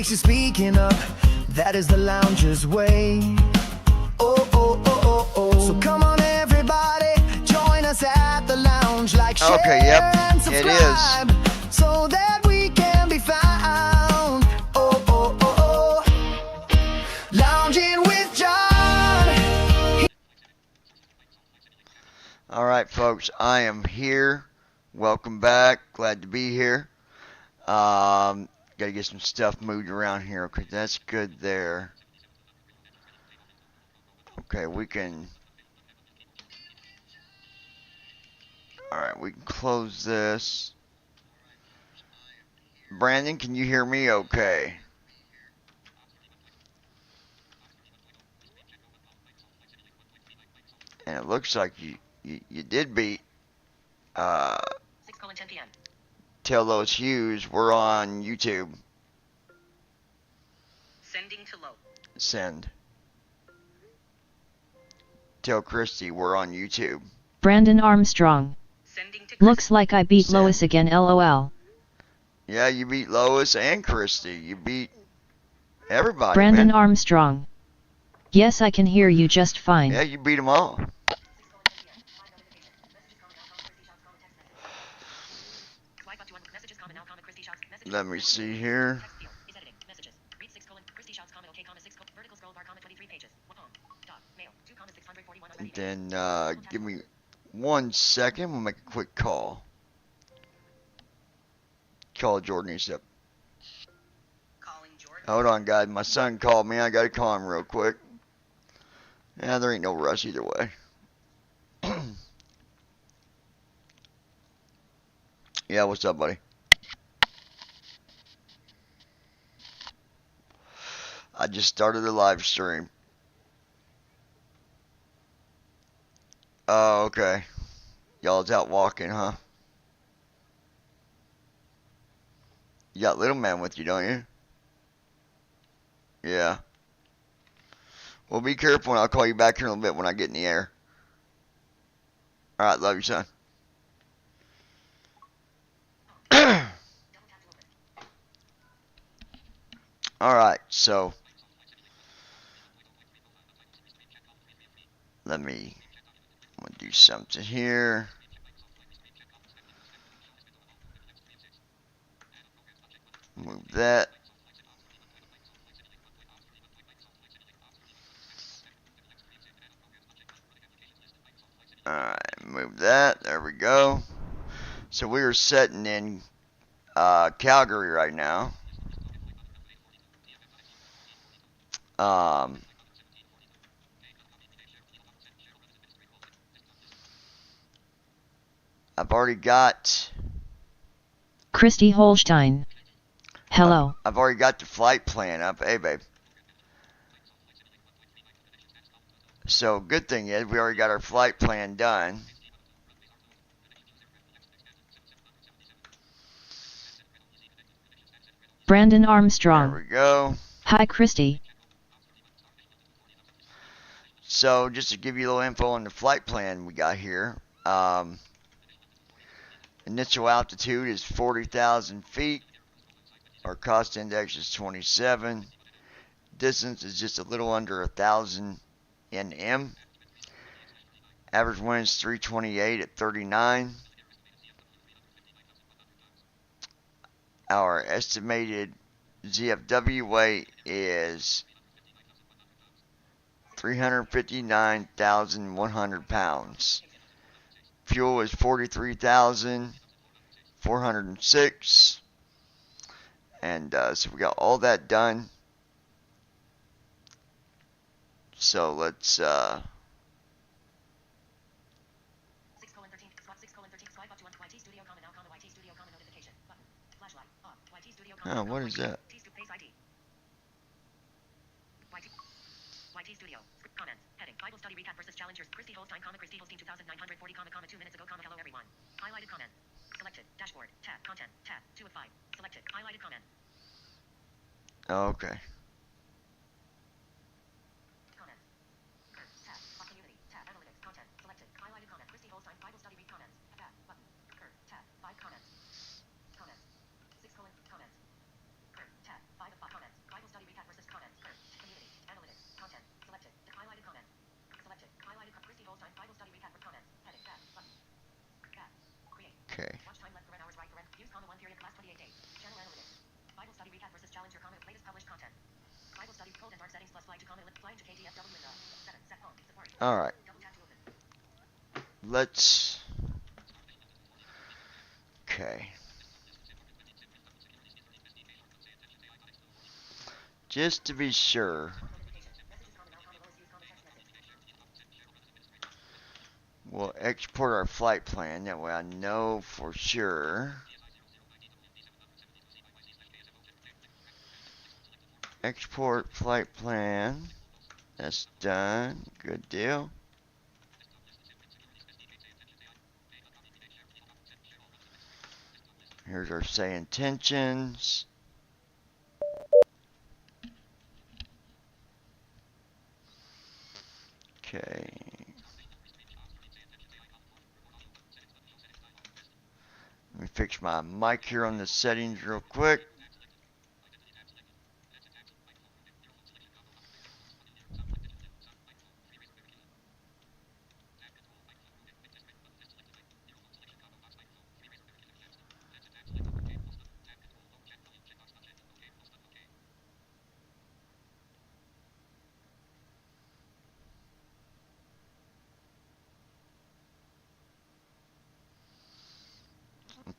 takes you speaking up. That is the lounger's way. Oh, oh, oh, oh, oh. So come on, everybody, join us at the lounge. Like, share, and subscribe, so that we can be found. Oh, oh, oh, oh. Lounging with John. Alright, folks, I am here. Welcome back. Glad to be here. Gotta get some stuff moved around here. Okay, that's good there. Okay, we can... Alright, we can close this. Brandon, can you hear me okay? And it looks like you did beat 6:10 p.m. Tell Those Hughes. We're on YouTube. Sending to low. Send. Tell Christy we're on YouTube. Brandon Armstrong. Sending to Looks like I beat Send. Lois again, LOL. Yeah, you beat Lois and Christy. You beat everybody, Brandon man. Armstrong. Yes, I can hear you just fine. Yeah, you beat them all. Let me see here. Then give me 1 second. We'll make a quick call. Call Jordan. He's up. Hold on, guys. My son called me. I gotta call him real quick. Yeah, there ain't no rush either way. Yeah, what's up, buddy? I just started a live stream. Oh, okay. Y'all's out walking, huh? You got little man with you, don't you? Yeah. Well, be careful, and I'll call you back here in a little bit when I get in the air. Alright, love you, son. Alright, so I'm gonna do something here. Move that. Alright, move that. There we go. So we are sitting in Calgary right now. I've already got Christy Holstein. Hello. I've already got the flight plan up. Hey, babe. So good thing is we already got our flight plan done. Brandon Armstrong. There we go. Hi, Christy. So just to give you a little info on the flight plan we got here. Initial altitude is 40,000 feet. Our cost index is 27. Distance is just a little under 1,000 nm. Average wind is 328 at 39. Our estimated ZFW weight is 359,100 pounds. Fuel is 43,406. And so we got all that done. So let's 6:13 swipe up to YT Studio comment now YT Studio comment notification button flashlight off YT Studio comment. oh, what is that? YT Studio comments heading Bible study recap versus challengers Christy Holstein Christy Holstein 2940 2 minutes ago hello everyone highlighted comment selected dashboard tab content tab 2 of 5 selected highlighted comment. Oh, okay. Comments tab community tab analytics content selected highlighted comment Christy Holstein Bible study read comments tab button tab 5 comments 6 comments tab 5 of 5 comments Alright. Let's... Okay. Just to be sure, we'll export our flight plan. That way I know for sure. Export flight plan. That's done. Good deal. Here's our say intentions. Okay. Let me fix my mic here on the settings real quick.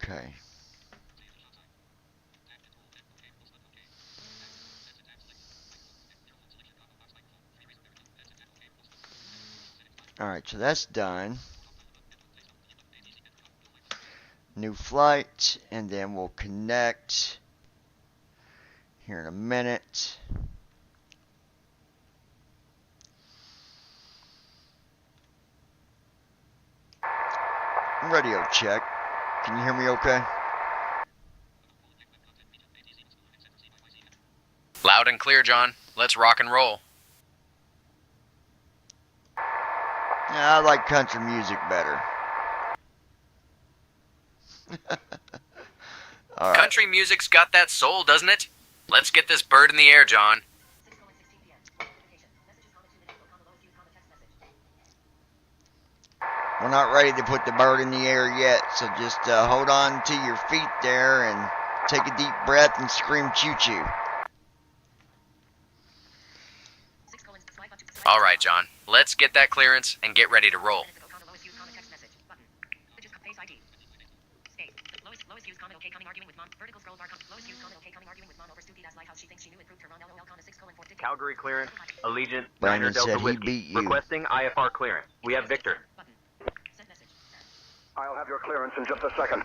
Okay. Alright, so that's done. New flight, and then we'll connect here in a minute. Radio check. Can you hear me okay? Loud and clear, John. Let's rock and roll. Yeah, I like country music better. All right. Country music's got that soul, doesn't it? Let's get this bird in the air, John. We're not ready to put the bird in the air yet, so just hold on to your feet there and take a deep breath and scream choo-choo. All right, John. Let's get that clearance and get ready to roll. Calgary clearance. Allegiant. Brandon Niner Delta said he Whiskey. beat you. Requesting IFR clearance. We have Victor. I'll have your clearance in just a second.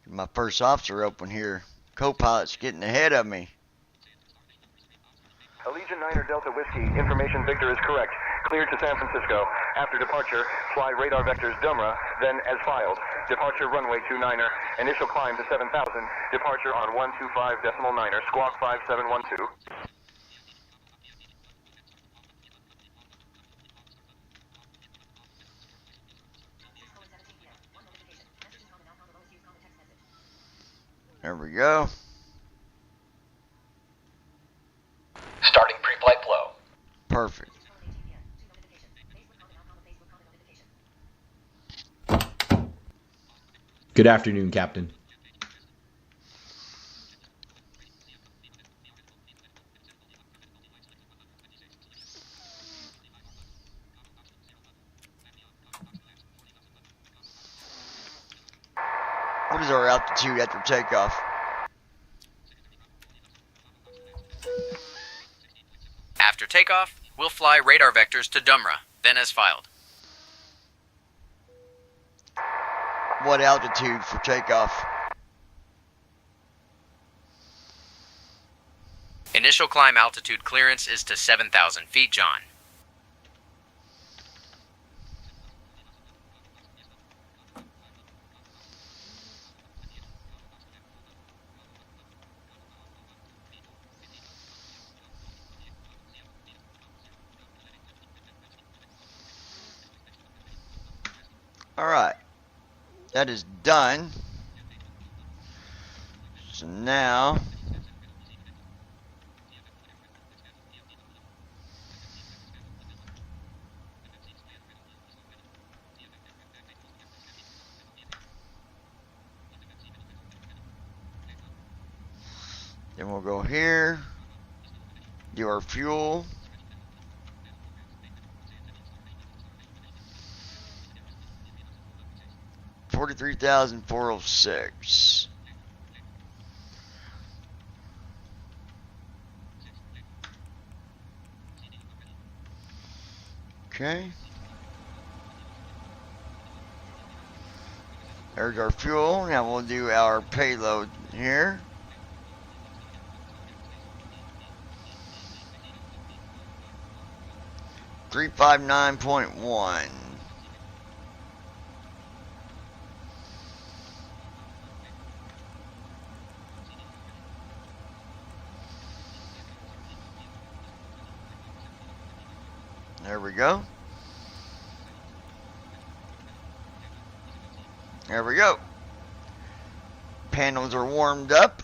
My first officer open here. Co-pilot's getting ahead of me. Allegiant Niner Delta Whiskey. Information Victor is correct. Cleared to San Francisco. After departure, fly radar vectors Dumra, then as filed. Departure runway 29er. Initial climb to 7,000. Departure on 125.9er. Squawk 5712. There we go. Starting pre-flight flow. Perfect. Good afternoon, Captain. What is our altitude after takeoff? After takeoff, we'll fly radar vectors to Dumra, then as filed. What altitude for takeoff? Initial climb altitude clearance is to 7,000 feet, John. Alright. That is done. So now Then we'll go here, do our fuel. $43,406. Okay. There's our fuel. Now we'll do our payload here. $359.1. There we go. There we go. Panels are warmed up.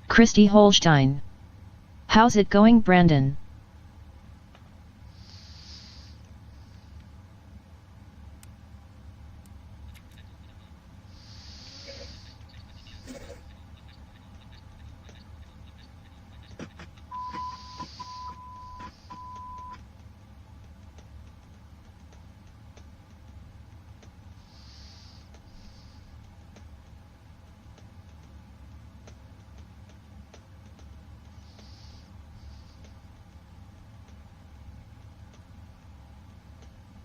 Christy Holstein. How's it going, Brandon?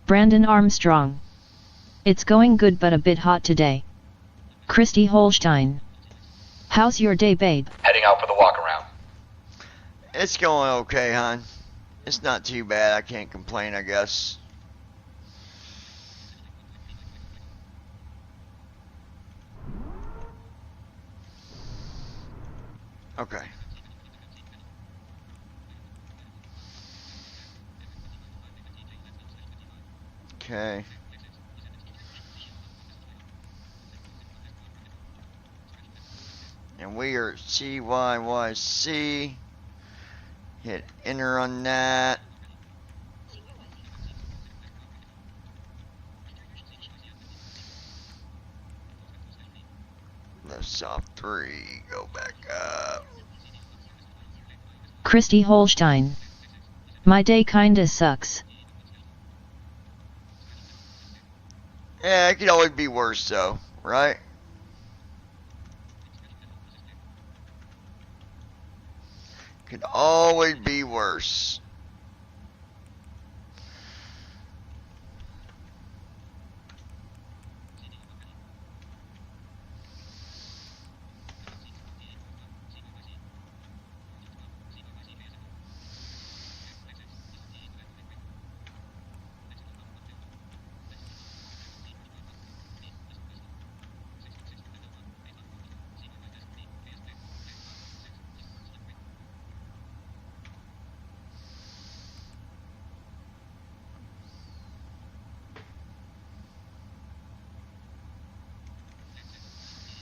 Brandon Armstrong. It's going good but a bit hot today. Christy Holstein. How's your day, babe? Heading out for the walk around. It's going okay, hon. It's not too bad. I can't complain, I guess. Okay. Okay. And we are CYYC. Hit enter on that. Lifts off 3. Go back up. Christy Holstein. My day kinda sucks. Yeah, it could always be worse though, right? Could always be worse.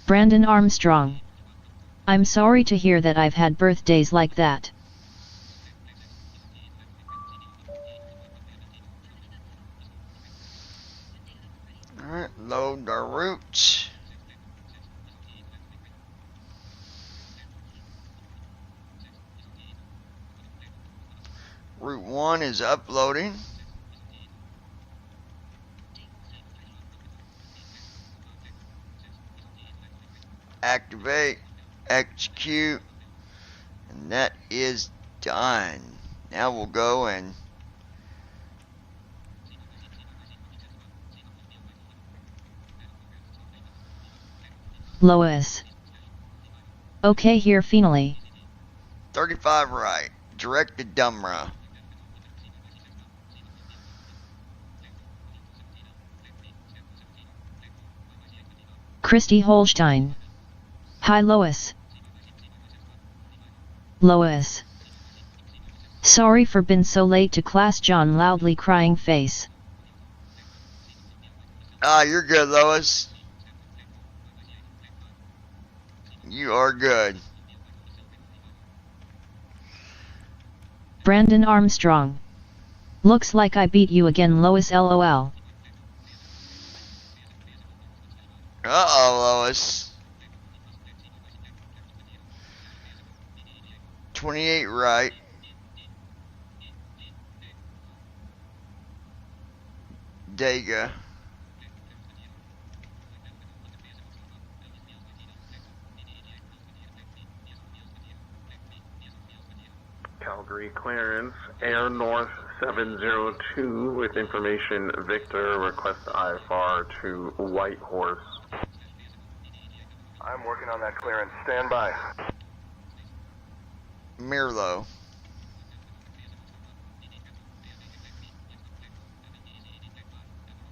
Brandon Armstrong. I'm sorry to hear that I've had birthdays like that. Alright, load our route. Route 1 is uploading. Activate, execute, and that is done. Now we'll go and Lois. Okay, here finally. 35 right, direct to Dumra. Christy Holstein. Hi, Lois. Lois. Sorry for been so late to class, John loudly crying face. Ah, you're good, Lois. You are good. Brandon Armstrong. Looks like I beat you again, Lois, lol. Uh-oh, Lois. 28 right. Dega. Calgary clearance, Air North 702 with information Victor, request IFR to White Horse. I'm working on that clearance. Stand by. Mirlo.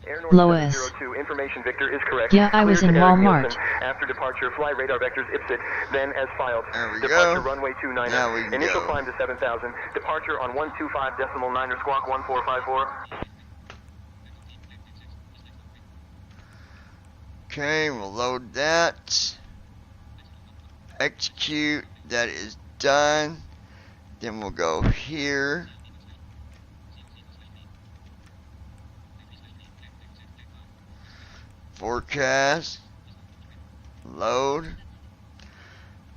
Air North Lois. 702, information Victor is correct. Yeah, I was Clear in to Eric Walmart. Nielsen. After departure, fly radar vectors IPSIT, then as filed. There we Departure go. runway 29er. Now we can Initial go. climb to 7,000. Departure on 125.9er squawk 1454. Okay, we'll load that. Execute. That is done. Then we'll go here. Forecast. Load.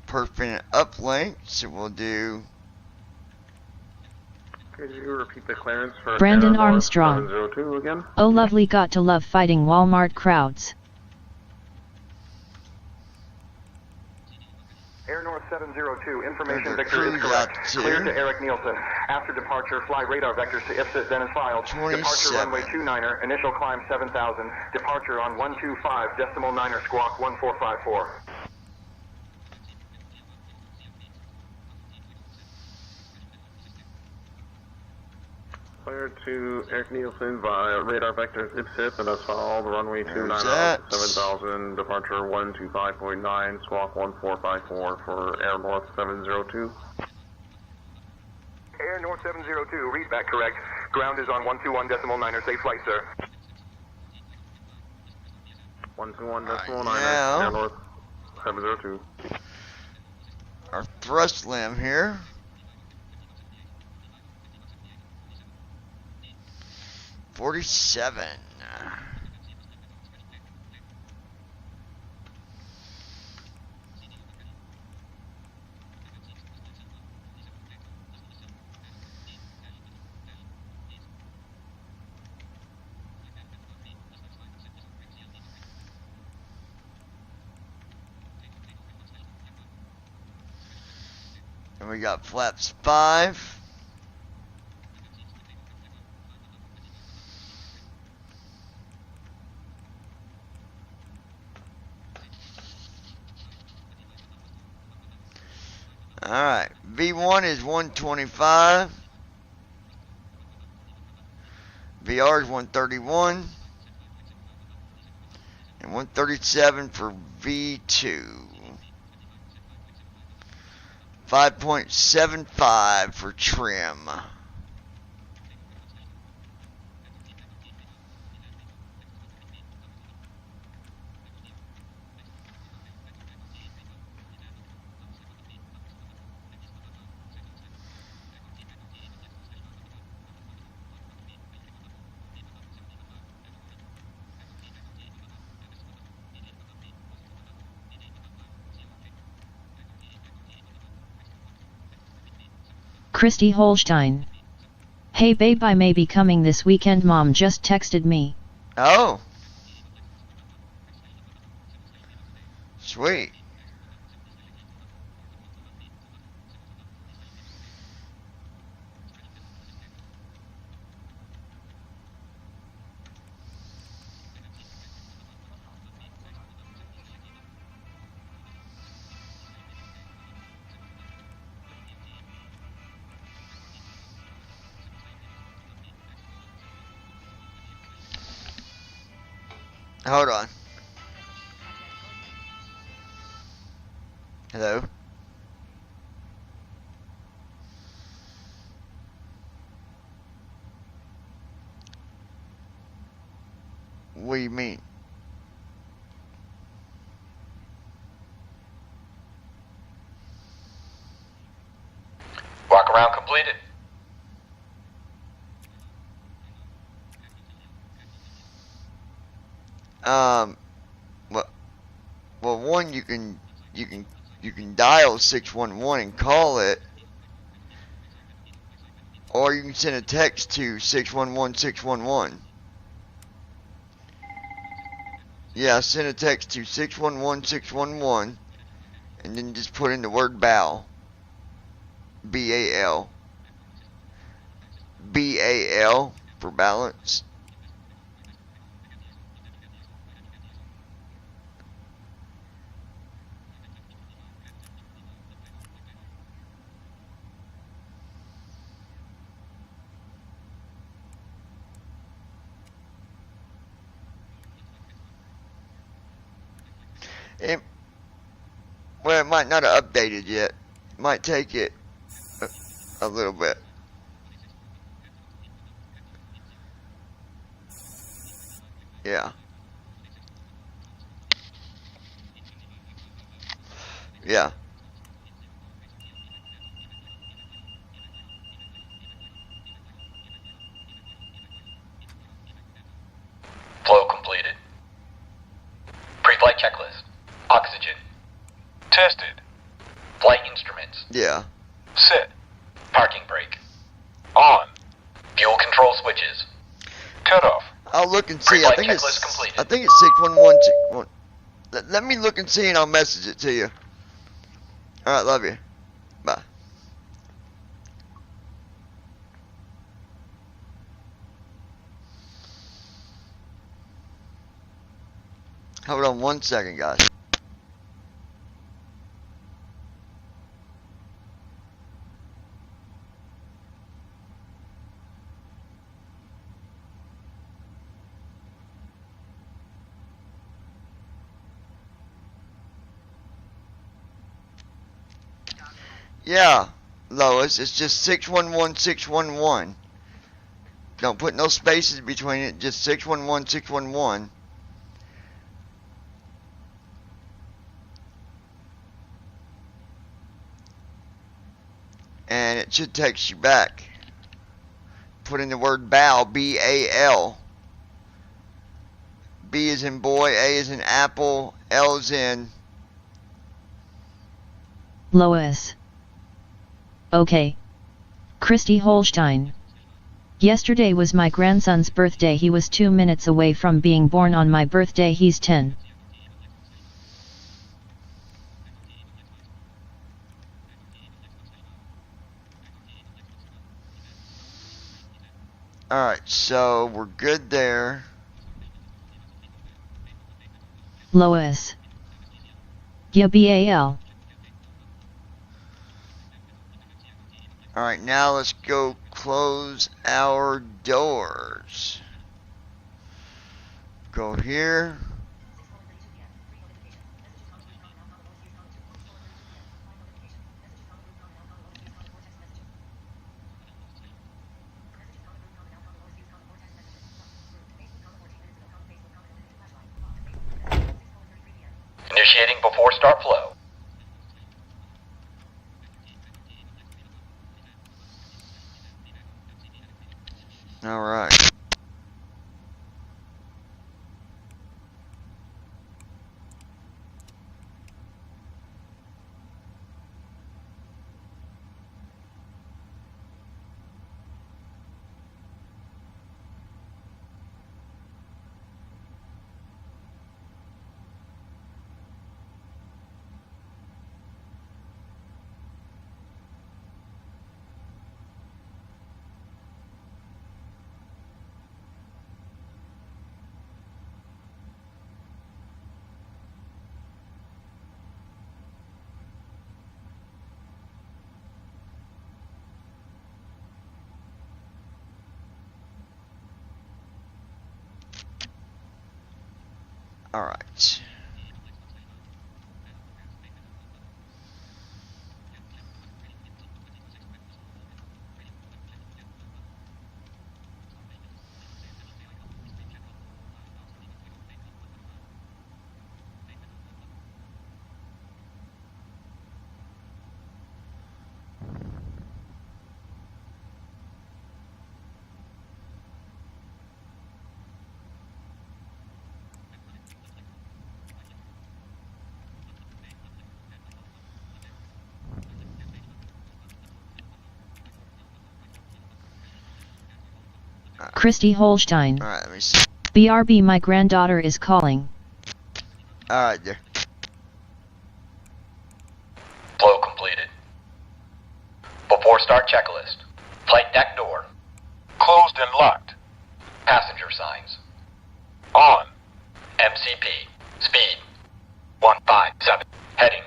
Permanent uplink. So we'll do. Could you repeat the clearance for Brandon Air North Armstrong. 702 again? Oh lovely, got to love fighting Walmart crowds. Air North 702, information There's a Victor is cruise correct. out to- Clear to Eric Nielsen. After departure, fly radar vectors to IPSIT, then as filed. 27. Departure runway 29er. Initial climb 7,000. Departure on 125.9er squawk 1454. Clear to Eric Nielsen via radar vectors IPSIT and as filed, runway 29 that. 7000, departure 125.9, squawk 1454 for Air North 702. Air North 702, read back correct. Ground is on 121.9er. Safe flight, sir. 121.9, now. Air North 702. Our thrust limb here. $47. And we got flaps 5. Alright, V1 is 125. VR is 131. And 137 for V2. 5.75 for trim. Christy Holstein. Hey babe, I may be coming this weekend, mom just texted me. Oh. Sweet. Hold on. Hello? What do you mean? Walk around completed. Well, one, you can dial 611 and call it, or you can send a text to 611-611. Yeah, send a text to 611-611, and then just put in the word BAL. B-A-L. B-A-L for balance. Well, it might not have updated yet. It might take it a little bit. Yeah. Yeah. Flow completed. Pre-flight checklist. Oxygen. Tested. Flight instruments. Yeah. Set. Parking brake. On. Fuel control switches. Cut off. I'll look and see. Pre-flight checklist completed. I think it's 611. Let me look and see, and I'll message it to you. All right, love you. Bye. Hold on 1 second, guys. Yeah, Lois, it's just 611-611. Don't put no spaces between it, just 611-611. And it should text you back. Put in the word BAL, B-A-L. B is in boy, A is in apple, L is in... Lois. Okay. Christy Holstein. Yesterday was my grandson's birthday. He was 2 minutes away from being born on my birthday. He's 10. Alright, so we're good there. Lois. Yeah, BAL. Alright, now let's go close our doors. Go here. Initiating before start flow. All right. All right. Christy Holstein. Alright, let me see. BRB, my granddaughter is calling. Alright, there. Flow completed. Before start checklist. Flight deck door. Closed and locked. Passenger signs. On. MCP. Speed. 157. Heading.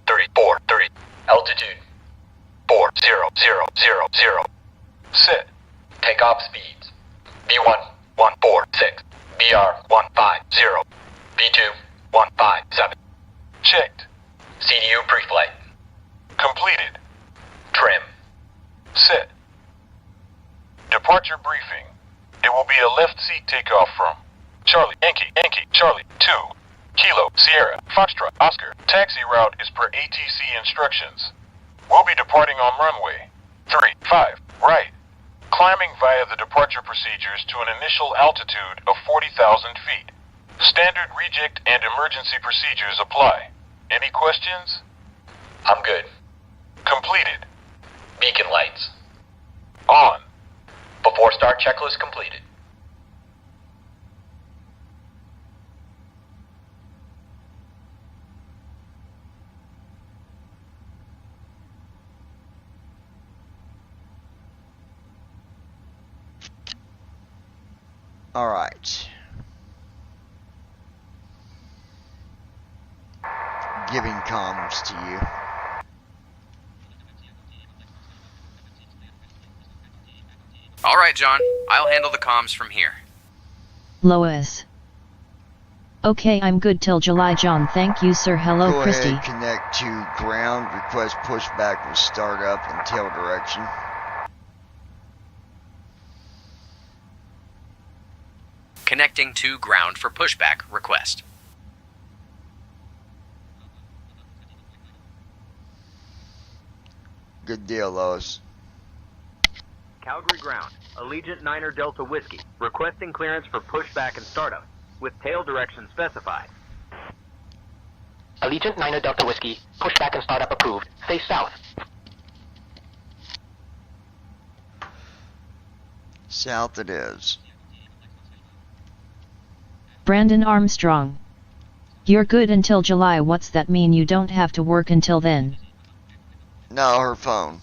343. Altitude. 40000. Sit. Takeoff speeds. B1 146. BR 150. B2 157. Checked. CDU pre-flight. Completed. Trim. Sit. Departure briefing. It will be a left seat takeoff from Charlie, Yankee, Charlie, 2, Kilo, Sierra, Foxtrot, Oscar. Taxi route is per ATC instructions. We'll be departing on runway 35, right. Climbing via the departure procedures to an initial altitude of 40,000 feet. Standard reject and emergency procedures apply. Any questions? I'm good. Completed. Beacon lights. On. Before start checklist completed. Alright. Giving comms to you. Alright, John. I'll handle the comms from here. Lois. Okay, I'm good till July, John. Thank you, sir. Hello, Go Christy. ahead, connect to ground. Request pushback with startup and tail direction. Connecting to ground for pushback request. Good deal, Lois. Calgary ground. Allegiant Niner Delta Whiskey. Requesting clearance for pushback and startup. With tail direction specified. Allegiant Niner Delta Whiskey. Pushback and startup approved. Face south. South it is. Brandon Armstrong. You're good until July. What's that mean? You don't have to work until then? No, her phone.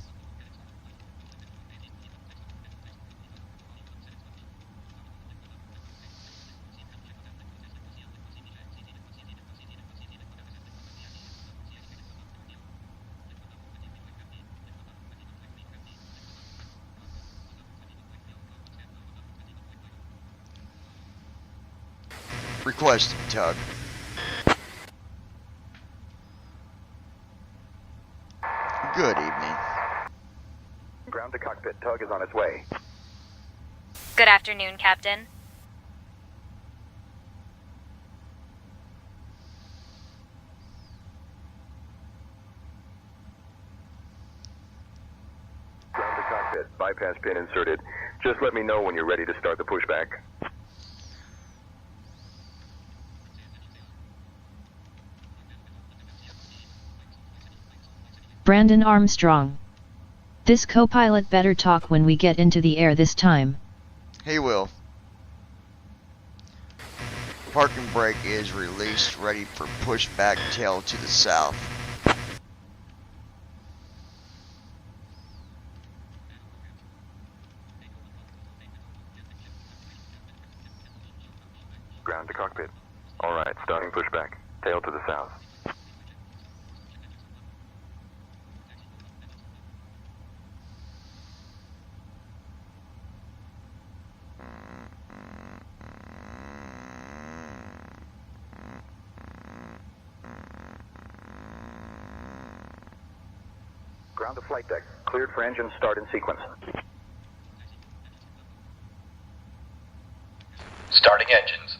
Requesting tug. Good evening. Ground to cockpit. Tug is on its way. Good afternoon, Captain. Ground to cockpit. Bypass pin inserted. Just let me know when you're ready to start the pushback. Brandon Armstrong. This co-pilot better talk when we get into the air this time. He will. Parking brake is released, ready for pushback tail to the south. Ground to cockpit. All right, starting pushback. Tail to the south. Ground to flight deck. Cleared for engine start in sequence. Starting engines.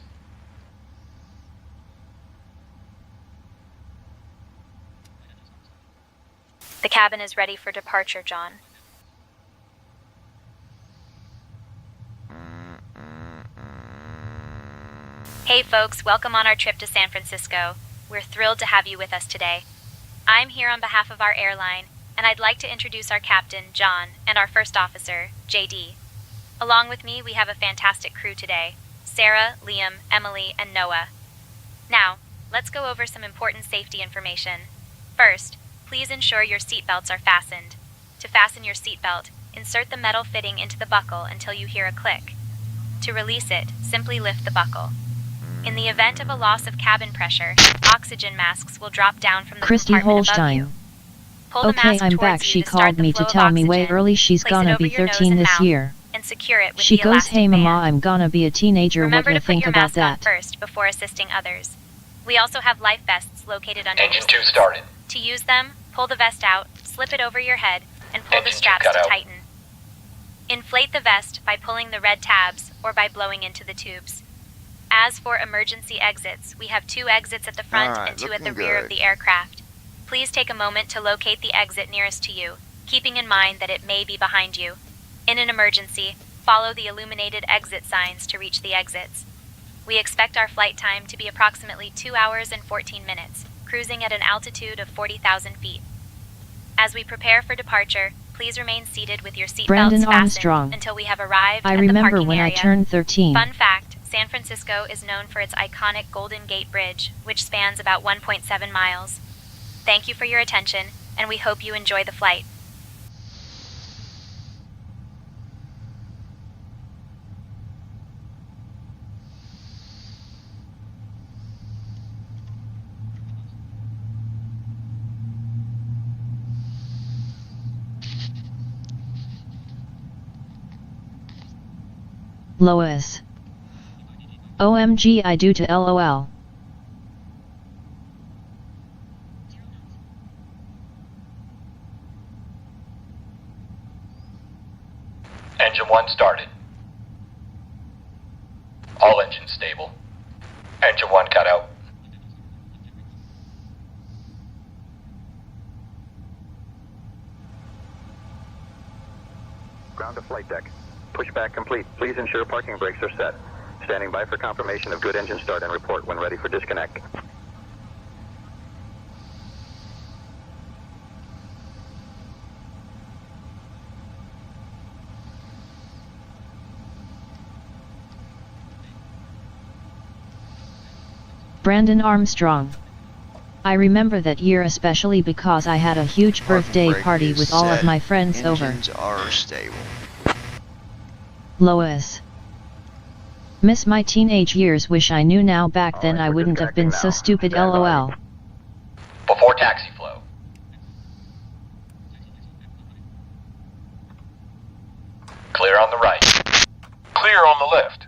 The cabin is ready for departure, John. Hey folks, welcome on our trip to San Francisco. We're thrilled to have you with us today. I'm here on behalf of our airline, and I'd like to introduce our captain, John, and our first officer, JD. Along with me, we have a fantastic crew today: Sarah, Liam, Emily, and Noah. Now, let's go over some important safety information. First, please ensure your seatbelts are fastened. To fasten your seatbelt, insert the metal fitting into the buckle until you hear a click. To release it, simply lift the buckle. In the event of a loss of cabin pressure, oxygen masks will drop down from the Christy compartment above Holstein. you. Pull the Okay, mask I'm towards back. you She to start called the me flow to of tell me way oxygen. early she's Place it gonna over be your nose 13 and this mouth, year. and secure it with She the goes, elastic hey band. mama, I'm gonna be a teenager, what Remember you to put think your about mask on that? first before assisting others. We also have life vests located under Engine your 2 seats. started. To use them, pull the vest out, slip it over your head, and pull the Engine 2 straps cut to out. tighten. Inflate the vest by pulling the red tabs or by blowing into the tubes. As for emergency exits, we have 2 exits at the front Alright, and 2 at the looking rear of good. the aircraft. Please take a moment to locate the exit nearest to you, keeping in mind that it may be behind you. In an emergency, follow the illuminated exit signs to reach the exits. We expect our flight time to be approximately 2 hours and 14 minutes, cruising at an altitude of 40,000 feet. As we prepare for departure, please remain seated with your Brandon seatbelts fastened Armstrong. until we have arrived I at the remember parking when I area. turned 13. Fun fact, San Francisco is known for its iconic Golden Gate Bridge, which spans about 1.7 miles. Thank you for your attention, and we hope you enjoy the flight. Lois. OMG, I do to LOL. Engine 1 started. All engines stable. Engine 1 cut out. Ground to flight deck. Pushback complete. Please ensure parking brakes are set. Standing by for confirmation of good engine start and report when ready for disconnect. Brandon Armstrong. I remember that year especially because I had a huge birthday Brake party is with all of set. my friends over. Engines are stable. Lois. Miss my teenage years, wish I knew now back then I wouldn't have been so stupid, LOL. Before taxi flow. Clear on the right. Clear on the left.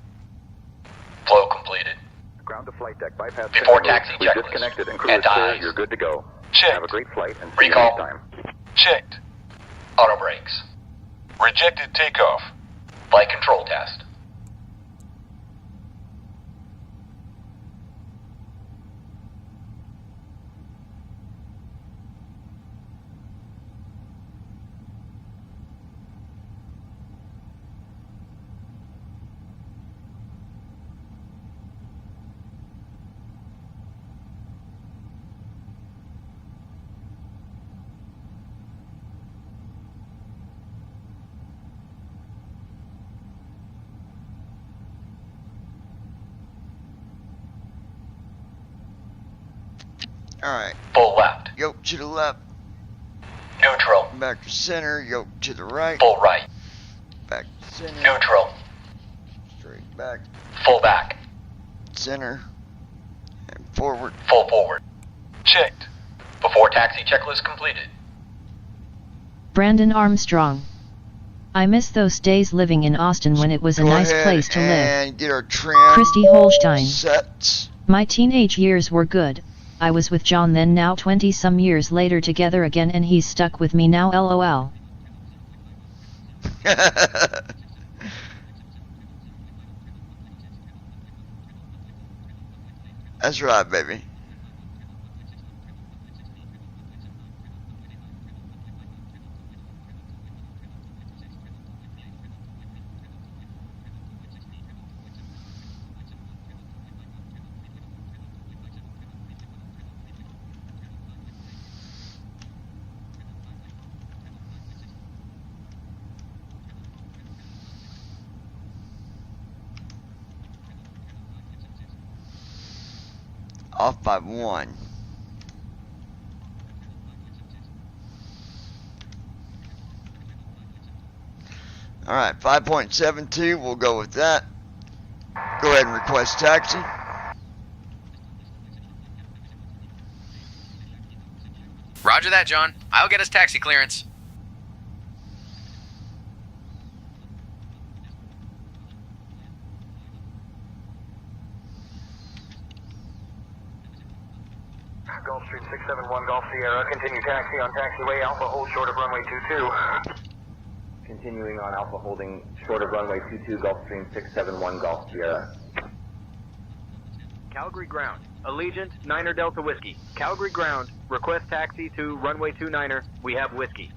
Flow completed. Ground to flight deck. Bypass. Before signal. taxi We've checklist. disconnected and crew is clear. Anti-ice. You're good to go. Checked. Have a great flight and see you Recall. next time. Checked. Auto brakes. Rejected takeoff. Flight control test. Alright. Full left. Yoke to the left. Neutral. Back to center. Yoke to the right. Full right. Back to center. Neutral. Straight back. Full back. Center. And forward. Full forward. Checked. Before taxi checklist completed. Brandon Armstrong. I miss those days living in Austin when it was a Go nice ahead place to live. and get our trim Christy Holstein. set. My teenage years were good. I was with John then, now 20 some years later together again, and he's stuck with me now, LOL. That's right, baby. off by 1. Alright, 5.72, we'll go with that. Go ahead and request taxi. Roger that, John. I'll get us taxi clearance. Gulfstream 671 Golf Sierra, continue taxi on taxiway Alpha, hold short of runway 22. Continuing on Alpha, holding short of runway 22, Gulfstream 671 Golf Sierra. Calgary ground, Allegiant Niner Delta Whiskey. Calgary ground, request taxi to runway 29er, we have whiskey.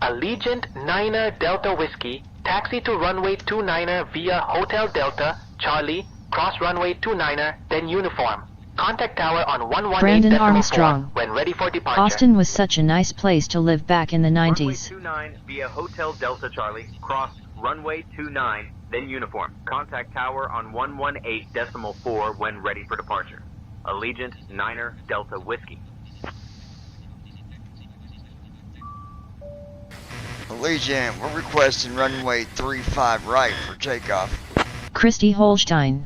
Allegiant Niner Delta Whiskey, taxi to runway 29er via Hotel Delta, Charlie, cross runway 29er, then uniform. Contact tower on 118.4 Brandon Armstrong. when ready for departure. Austin was such a nice place to live back in the 90s. Runway 29 via Hotel Delta Charlie, cross runway 29, then uniform. Contact tower on 118.4 when ready for departure. Allegiant Niner Delta Whiskey. Allegiant, we're requesting runway 35 right for takeoff. Christy Holstein.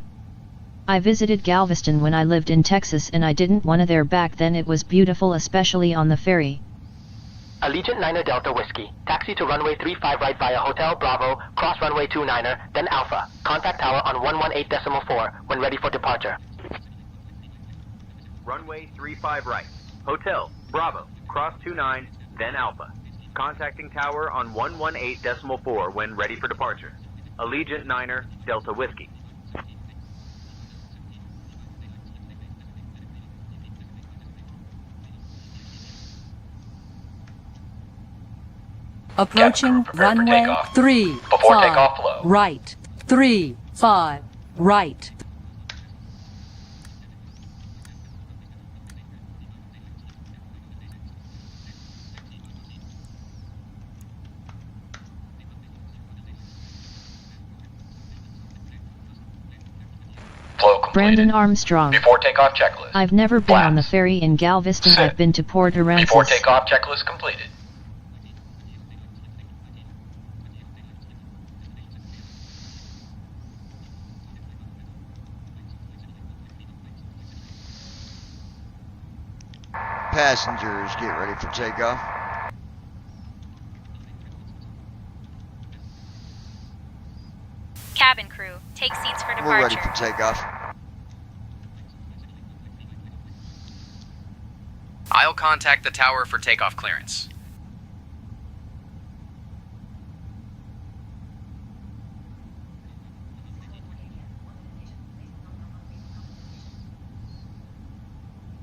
I visited Galveston when I lived in Texas and I didn't wanna there back then. It was beautiful, especially on the ferry. Allegiant Niner Delta Whiskey, taxi to runway 35 right via Hotel Bravo, cross runway 29er, then Alpha. Contact tower on 118.4 when ready for departure. Runway 35 right. Hotel Bravo, cross 29, then Alpha. Contacting tower on 118.4 when ready for departure. Allegiant Niner Delta Whiskey. Approaching runway 35 right. 35 right. Brandon Armstrong. Before takeoff checklist. I've never been on the ferry in Galveston. I've been to Port Aransas. Before takeoff checklist completed. Passengers, get ready for takeoff. Cabin crew, take seats for departure. We're ready for takeoff. I'll contact the tower for takeoff clearance.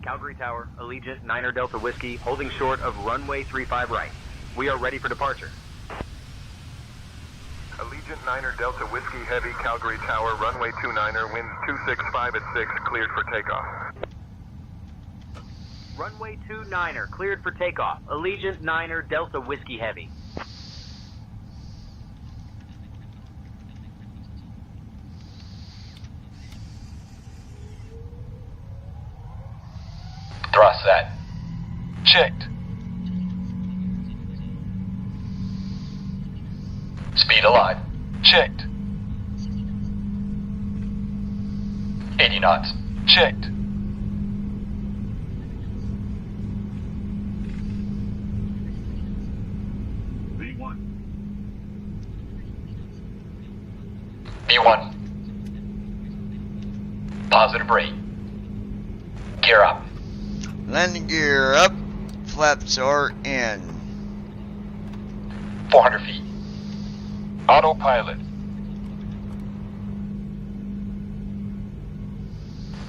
Calgary Tower, Allegiant Niner Delta Whiskey, holding short of runway 35 right. We are ready for departure. Allegiant Niner Delta Whiskey Heavy, Calgary Tower, runway 29er, wind 265 at 6, cleared for takeoff. Runway 29er, cleared for takeoff. Allegiant Niner Delta Whiskey Heavy. Thrust set. Checked. Speed alive. Checked. 80 knots. Checked. V1. B1. Positive rate. Gear up. Landing gear up. Flaps are in. 400 feet. Autopilot.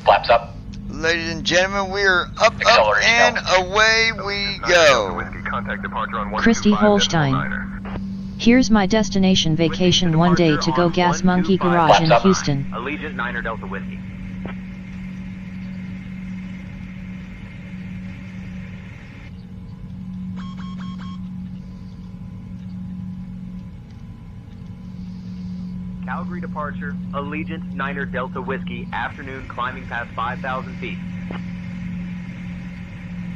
Flaps up. Ladies and gentlemen, we are up Acceleration and down. away we go. Whiskey, contact departure on Christy 125.9er. Holstein. Here's my destination vacation one day to go Gas Monkey Garage in Houston. Allegiant Niner Delta Whiskey. Calgary departure, Allegiant Niner Delta Whiskey, afternoon climbing past 5,000 feet.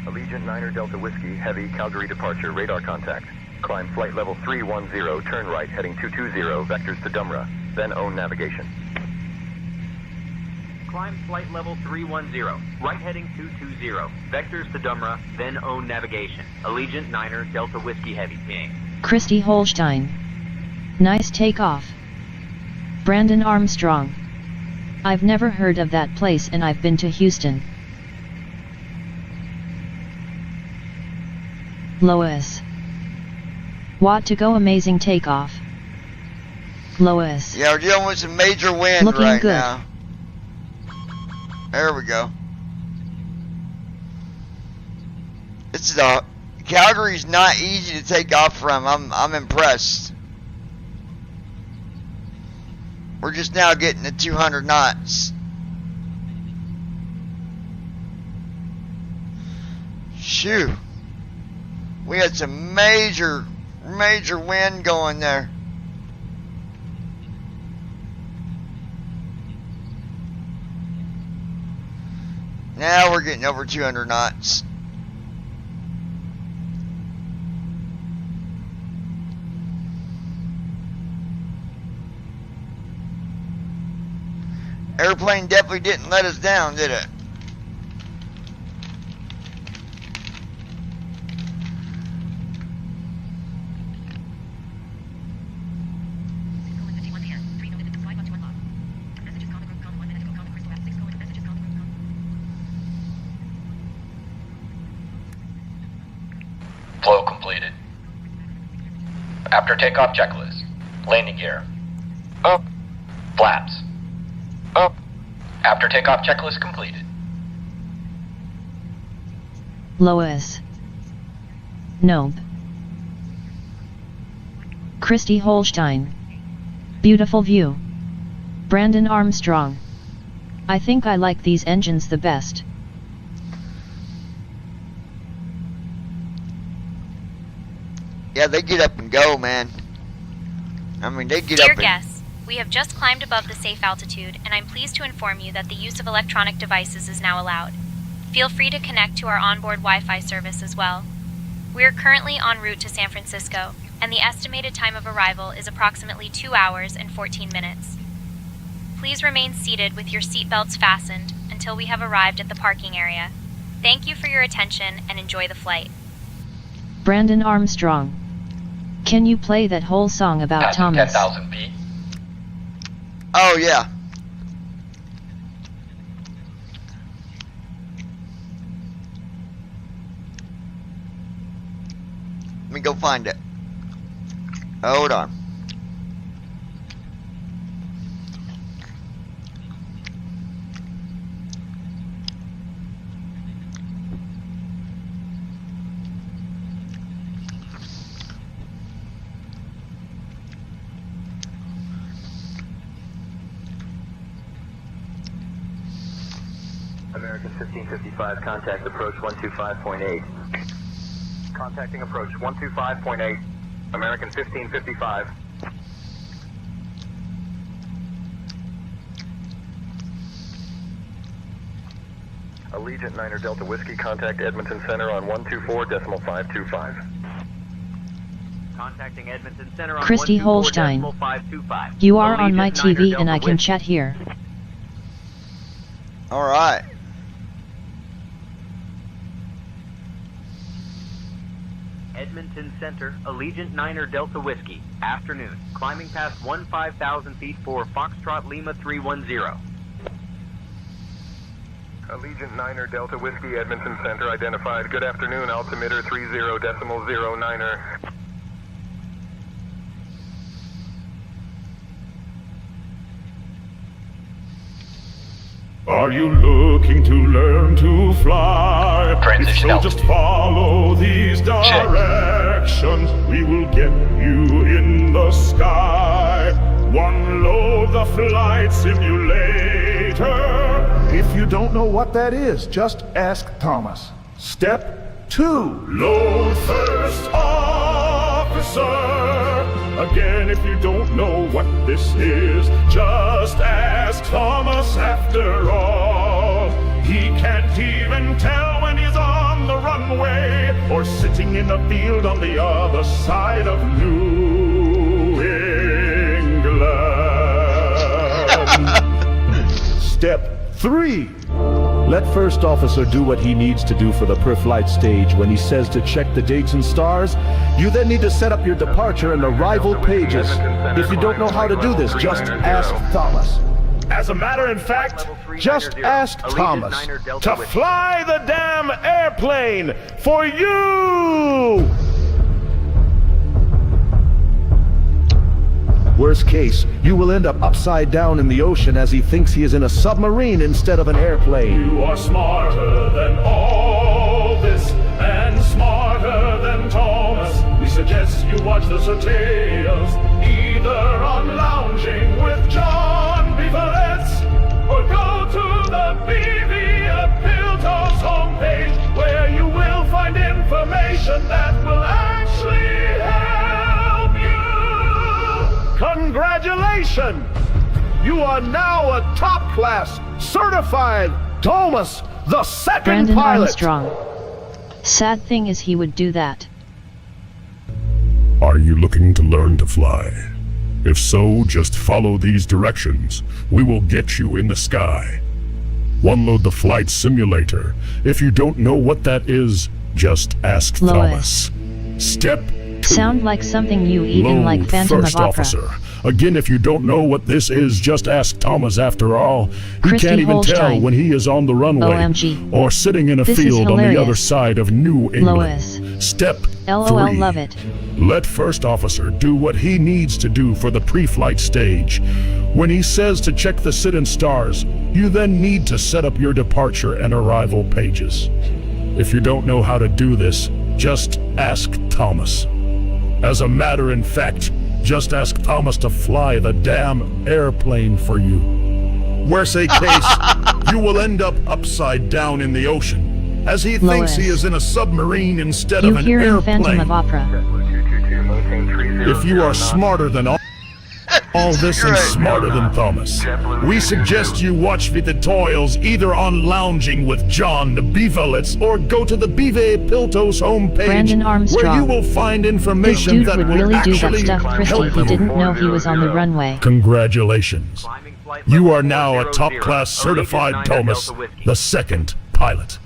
Allegiant Niner Delta Whiskey, heavy, Calgary departure, radar contact. Climb flight level 310, turn right, heading 220, vectors to Dumra, then own navigation. Climb flight level 310, right heading 220, vectors to Dumra, then own navigation. Allegiant Niner Delta Whiskey Heavy, ping. Christy Holstein. Nice takeoff. Brandon Armstrong. I've never heard of that place and I've been to Houston. Lois. Watt to go, amazing takeoff. Lois. Yeah, we're dealing with some major wind Looking right good. now. There we go. This is Calgary's not easy to take off from. I'm impressed. We're just now getting to 200 knots. Shoo. We had some major wind going there. Now we're getting over 200 knots. Airplane definitely didn't let us down, did it? Flow completed. After takeoff checklist. Landing gear. Up. Flaps. Up. After takeoff checklist completed. Lois. Nope. Christy Holstein. Beautiful view. Brandon Armstrong. I think I like these engines the best. Yeah, they get up and go, man. I mean, they get Dear up and... guests, we have just climbed above the safe altitude, and I'm pleased to inform you that the use of electronic devices is now allowed. Feel free to connect to our onboard Wi-Fi service as well. We are currently en route to San Francisco, and the estimated time of arrival is approximately 2 hours and 14 minutes. Please remain seated with your seatbelts fastened until we have arrived at the parking area. Thank you for your attention and enjoy the flight. Brandon Armstrong. Can you play that whole song about Passing Thomas? 10,000 feet. Oh, yeah. Let me go find it. Hold on. American 1555, contact approach 125.8. Contacting approach 125.8. American 1555. Allegiant Niner Delta Whiskey, contact Edmonton Center on 124.525. Contacting Edmonton Center on Christy Holstein. 124.525. You are on my Allegiant Niner TV and Delta I can Whiskey. chat here. All right. Edmonton Center, Allegiant Niner Delta Whiskey, afternoon, climbing past 15,000 feet for Foxtrot Lima 310. Allegiant Niner Delta Whiskey, Edmonton Center identified. Good afternoon, altimeter 30.09er. Are you looking to learn to fly? If so, just follow these directions. We will get you in the sky. One load the flight simulator. If you don't know what that is, just ask Thomas. Step 2. Load first, officer. Again, if you don't know what this is, just ask Thomas after all. He can't even tell when he's on the runway or sitting in a field on the other side of New England. Step 3. Let first officer do what he needs to do for the per-flight stage. When he says to check the dates and stars, you then need to set up your departure and arrival pages. If you don't know how to do this, just ask Thomas. As a matter of fact, just ask Thomas to fly the damn airplane for you! Worst case, you will end up upside down in the ocean as he thinks he is in a submarine instead of an airplane. You are smarter than all this, and smarter than Thomas. We suggest you watch the tales, either on Lounging with John Beaverletts, or go to the BV Pilto's homepage, where you will find information that will actually help you. Congratulations! You are now a top-class, certified Thomas, the second Brandon pilot! Armstrong. Sad thing is he would do that. Are you looking to learn to fly? If so, just follow these directions. We will get you in the sky. Load the flight simulator. If you don't know what that is, just ask Lois. Thomas. Step 2. Sound like something you even like Phantom first of Opera. officer. Again, if you don't know what this is, just ask Thomas after all. He Christy can't even tell Holstein. when he is on the runway OMG. or sitting in a This is field on the hilarious. other side of New England. Lois. Step LOL 3. love it. Let first officer do what he needs to do for the pre-flight stage. When he says to check the sit-in stars, you then need to set up your departure and arrival pages. If you don't know how to do this, just ask Thomas. As a matter of fact, just ask Thomas to fly the damn airplane for you. Worst case, you will end up upside down in the ocean, as he thinks he Lois. is in a submarine instead You of an hear in airplane. Phantom of Opera. If you are smarter than all this and smarter than Thomas, we suggest you watch the tutorials either on Lounging with John Beaverletts or go to the BV Pilto's homepage, Brandon Armstrong. where you will find This information dude that would will really do that actually stuff, Christy. help He you. didn't know he was on the runway. Congratulations. You are now a top-class certified Thomas, the second pilot.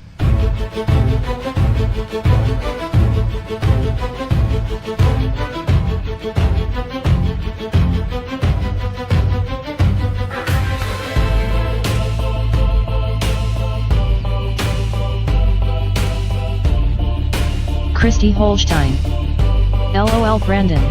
Christy Holstein. LOL Brandon.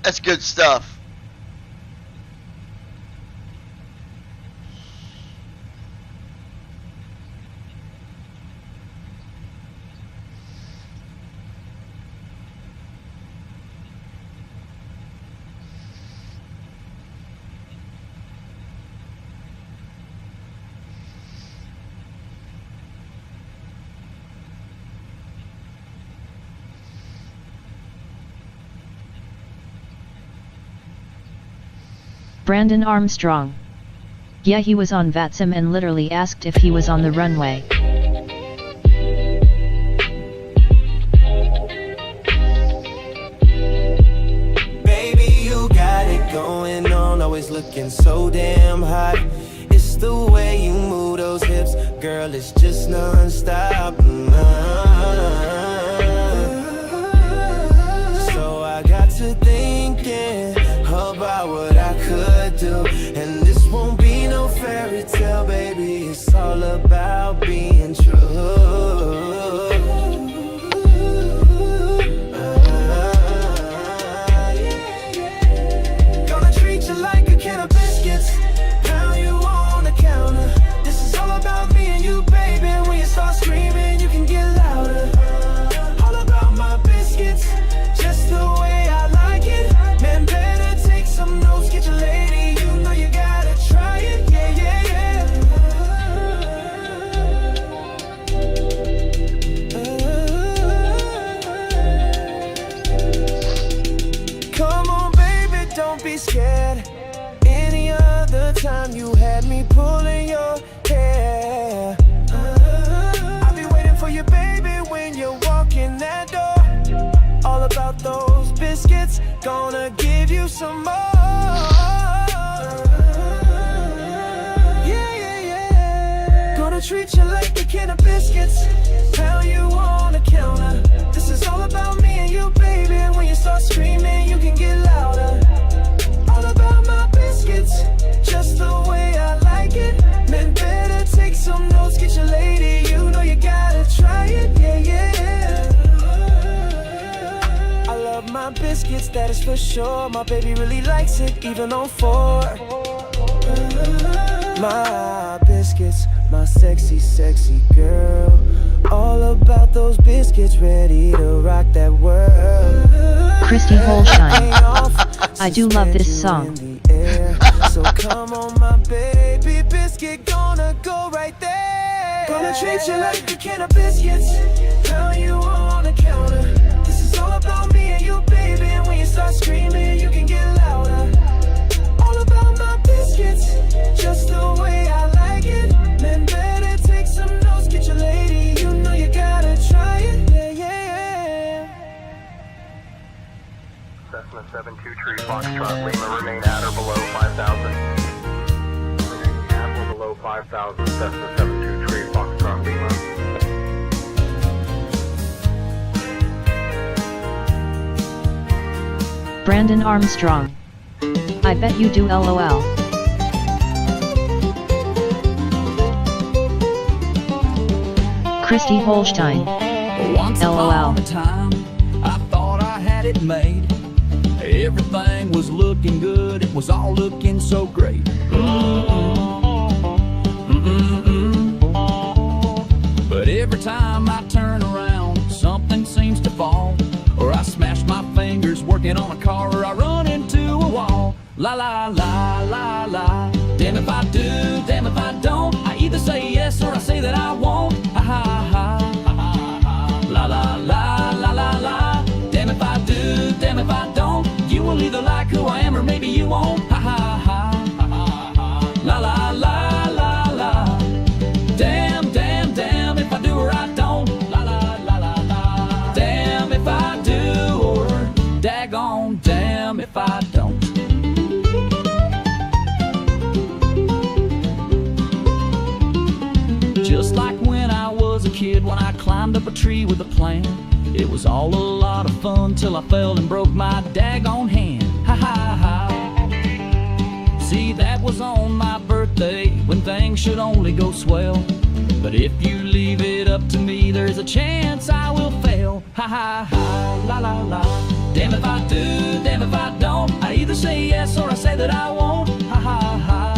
That's good stuff. Brandon Armstrong. Yeah, he was on VATSIM and literally asked if he was on the runway. Baby, you got it going on, always looking so damn hot. It's the way you move those hips, girl, it's just non-stop. So I got to thinking about what I could do, and this won't be no fairy tale, baby, it's all about being true. be scared. Any other time you had me pulling your hair. I'll be waiting for you, baby, when you walk in that door. All about those biscuits, gonna give you some more. Gonna treat you like a can of biscuits. Pound you on the counter. This is all about me and you, baby. And when you start screaming, you can get louder. All about my biscuits, just the way I like it. Man, better take some notes, get your lady. You know you gotta try it, yeah, yeah. I love my biscuits, that is for sure. My baby really likes it, even on 4. My biscuits, my sexy, sexy girl. All about those biscuits, ready to rock that world. Christy Holstein. I do love this song. So come on, my baby biscuit, gonna go right there. Gonna treat you like a can of biscuits. Pound you on the counter. This is all about me and you, baby. And when you start screaming, you can get louder. All about my biscuits, just the way I like it. Man, better take some notes, get your lady. You know you gotta try it, yeah, yeah. Cessna 72 Tree Foxtrot Lima, remain at or below 5,000. Remain at or below 5,000, Cessna 72 Tree Foxtrot Lima. Brandon Armstrong. I bet you do, LOL. Christy Holstein. Once LOL. upon a time, I thought I had it made. Everything was looking good, it was all looking so great. But every time I turn around, something seems to fall. Or I smash my fingers working on a car, or I run into a wall. La la la la la. Damn if I do, damn if I don't. I either say yes or I say that I won't. Ha ha ha. La la la la la la. Damn if I do, damn if I don't. You will either like who I am or maybe you won't. Ha ha ha. La la la la la. Damn, damn, damn if I do or I don't. La la la la la. Damn if I do or daggone damn if I don't. Just like when I was a kid, when I climbed up a tree with a plan. It was all a lot of fun till I fell and broke my daggone hand. Ha ha ha. See, that was on my birthday, when things should only go swell. But if you leave it up to me, there's a chance I will fail. Ha ha ha, la la la. Damn if I do, damn if I don't. I either say yes or I say that I won't. Ha ha ha,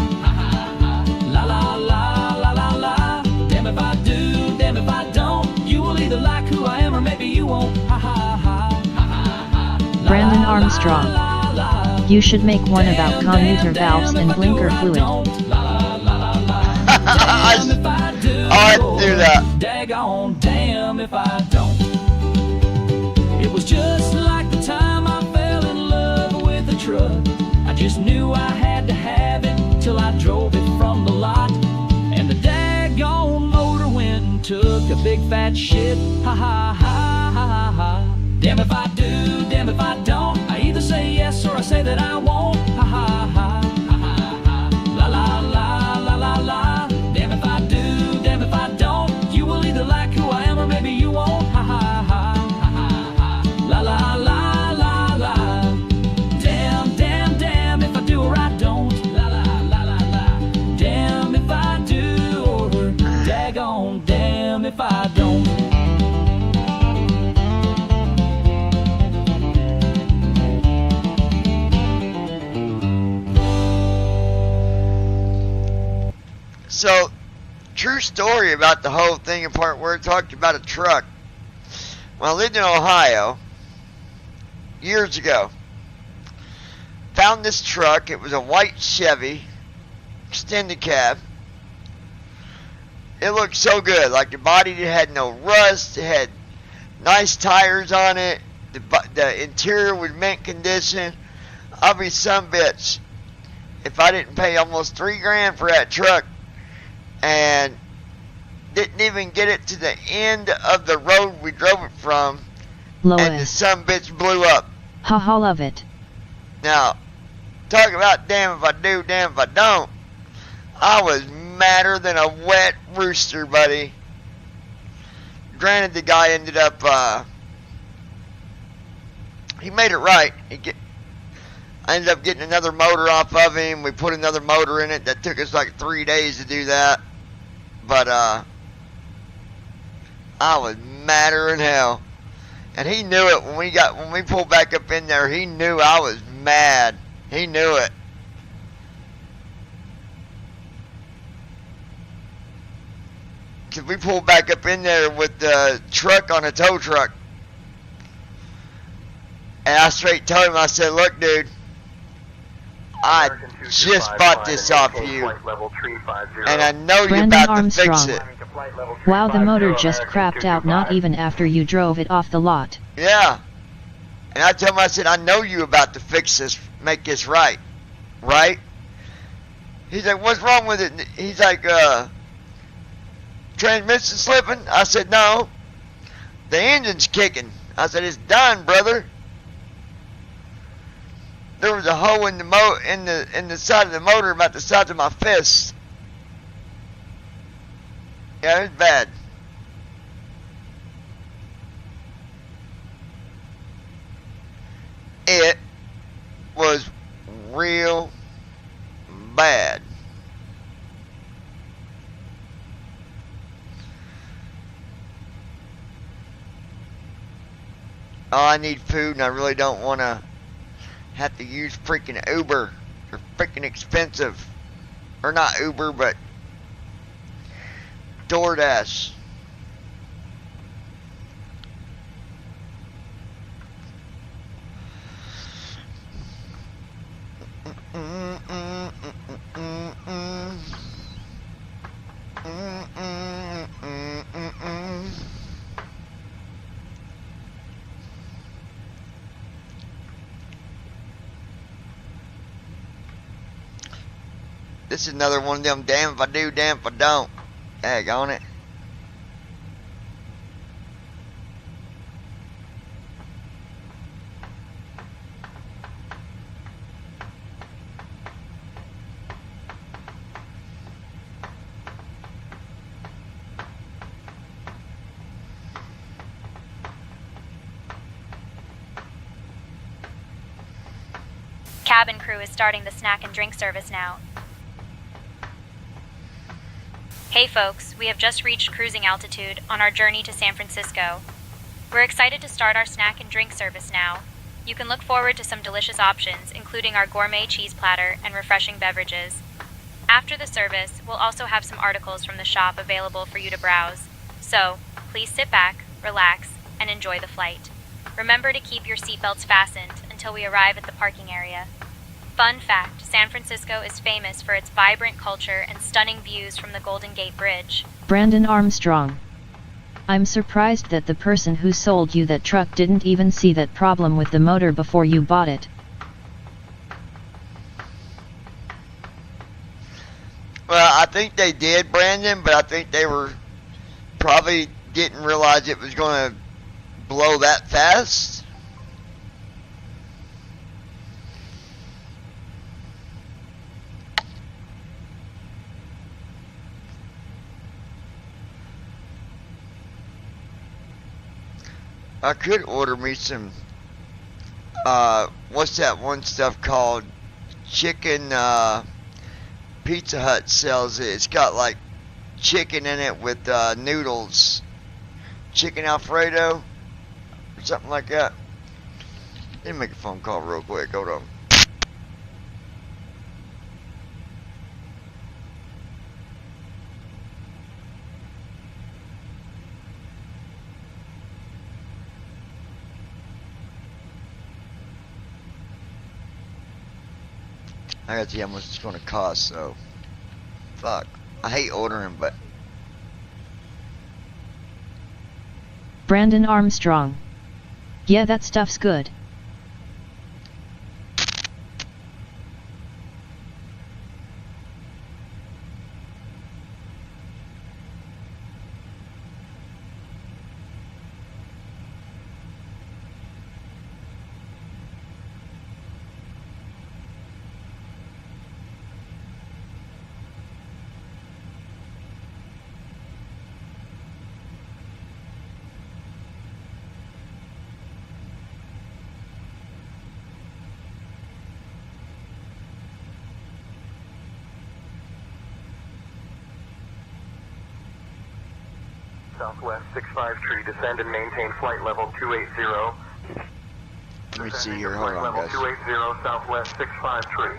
la la la la la la. Damn if I do, damn if I don't. You will either like who I am or maybe you won't. Ha ha ha. Brandon Armstrong. You should make one about commuter valves and blinker fluid. I'd do that. Daggone damn if I don't. It was just like the time I fell in love with a truck. I just knew I had to have it till I drove it from the lot. And the daggone motor went and took a big fat shit. Ha ha ha ha ha ha. Damn if I do, damn if I don't. I either say yes or I say that I won't. Ha ha ha. La la la la la la. Damn if I do, damn if I don't. You will either like who I am or maybe you won't. Ha ha ha. La la la la la. Damn, damn, damn if I do or I don't. La la la la la. Damn if I do or daggone damn if I don't. So, true story about the whole thing, apart where it talked about a truck. When I lived in Ohio, years ago, found this truck. It was a white Chevy, extended cab. It looked so good. Like the body had no rust. It had nice tires on it. The interior was mint condition. I'll be some bitch if I didn't pay almost $3 grand for that truck and didn't even get it to the end of the road we drove it from, and the some bitch blew up. Ha ha, love it. Now, talk about damn if I do, damn if I don't. I was madder than a wet rooster, buddy. Granted, the guy ended up, he made it right. I ended up getting another motor off of him. We put another motor in it. That took us like 3 days to do that. But, I was madder than hell. And he knew it when we pulled back up in there. He knew I was mad. He knew it. Cause we pulled back up in there with the truck on a tow truck. And I straight told him, I said, look dude, I just bought this off you. And I know you're about to fix it. Wow, the motor just crapped out not even after you drove it off the lot. Yeah. And I told him, I said, I know you about to fix this, make this right. Right? He's like, what's wrong with it? He's like, transmission slipping? I said, no. The engine's kicking. I said, it's done, brother. There was a hole in the in the side of the motor about the size of my fist. Yeah, it was bad. It was real bad. Oh, I need food and I really don't want to have to use freaking Uber. They're freaking expensive. Or not Uber, but DoorDash. This is another one of them, damn if I do, damn if I don't. Tag on it. Cabin crew is starting the snack and drink service now. Hey folks, we have just reached cruising altitude on our journey to San Francisco. We're excited to start our snack and drink service now. You can look forward to some delicious options, including our gourmet cheese platter and refreshing beverages. After the service, we'll also have some articles from the shop available for you to browse. So, please sit back, relax, and enjoy the flight. Remember to keep your seatbelts fastened until we arrive at the parking area. Fun fact, San Francisco is famous for its vibrant culture and stunning views from the Golden Gate Bridge. Brandon Armstrong. I'm surprised that the person who sold you that truck didn't even see that problem with the motor before you bought it. Well, I think they did, Brandon, but I think they were probably didn't realize it was going to blow that fast. I could order me some, what's that one stuff called? Chicken, Pizza Hut sells it. It's got like chicken in it with noodles. Chicken Alfredo or something like that. Let me make a phone call real quick. Hold on. I gotta see how much it's gonna cost, so fuck. I hate ordering, but Brandon Armstrong. Yeah, that stuff's good. Southwest 65 tree, descend and maintain flight level 280. Let me see here, hold on, guys. Level 280, Southwest 65 tree.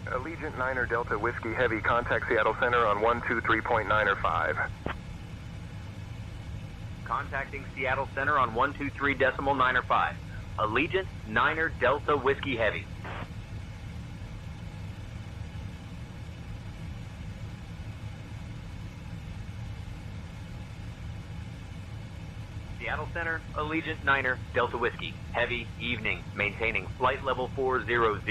Allegiant 9er Delta Whiskey Heavy, contact Seattle Center on 123.905. Contacting Seattle Center on 123.905. Allegiant 9er Delta Whiskey Heavy. Seattle Center, Allegiant 9er Delta Whiskey Heavy, evening, maintaining flight level 400.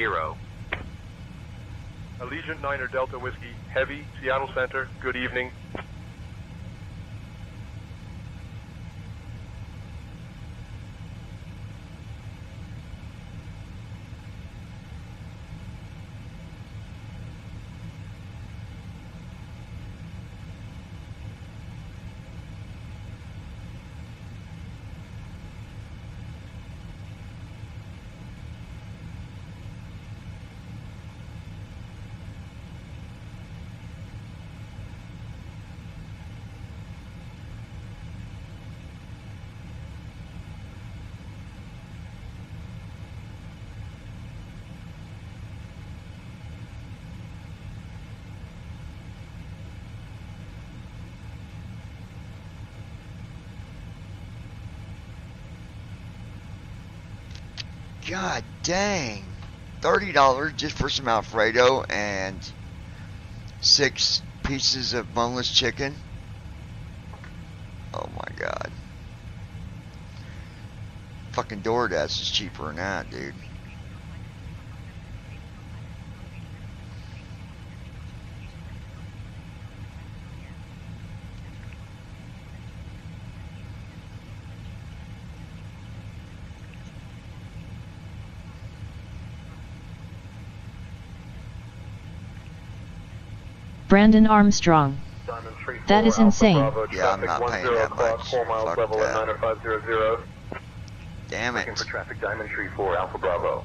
Allegiant 9er Delta Whiskey Heavy, Seattle Center, good evening. God dang. $30 just for some Alfredo and 6 pieces of boneless chicken. Oh my god. Fucking DoorDash is cheaper than that, dude. Brandon Armstrong. That is insane. Yeah, I'm not paying that much. 4 miles Fuck level that. at 90500. Damn it. Looking for traffic Diamond Tree 4, Alpha Bravo.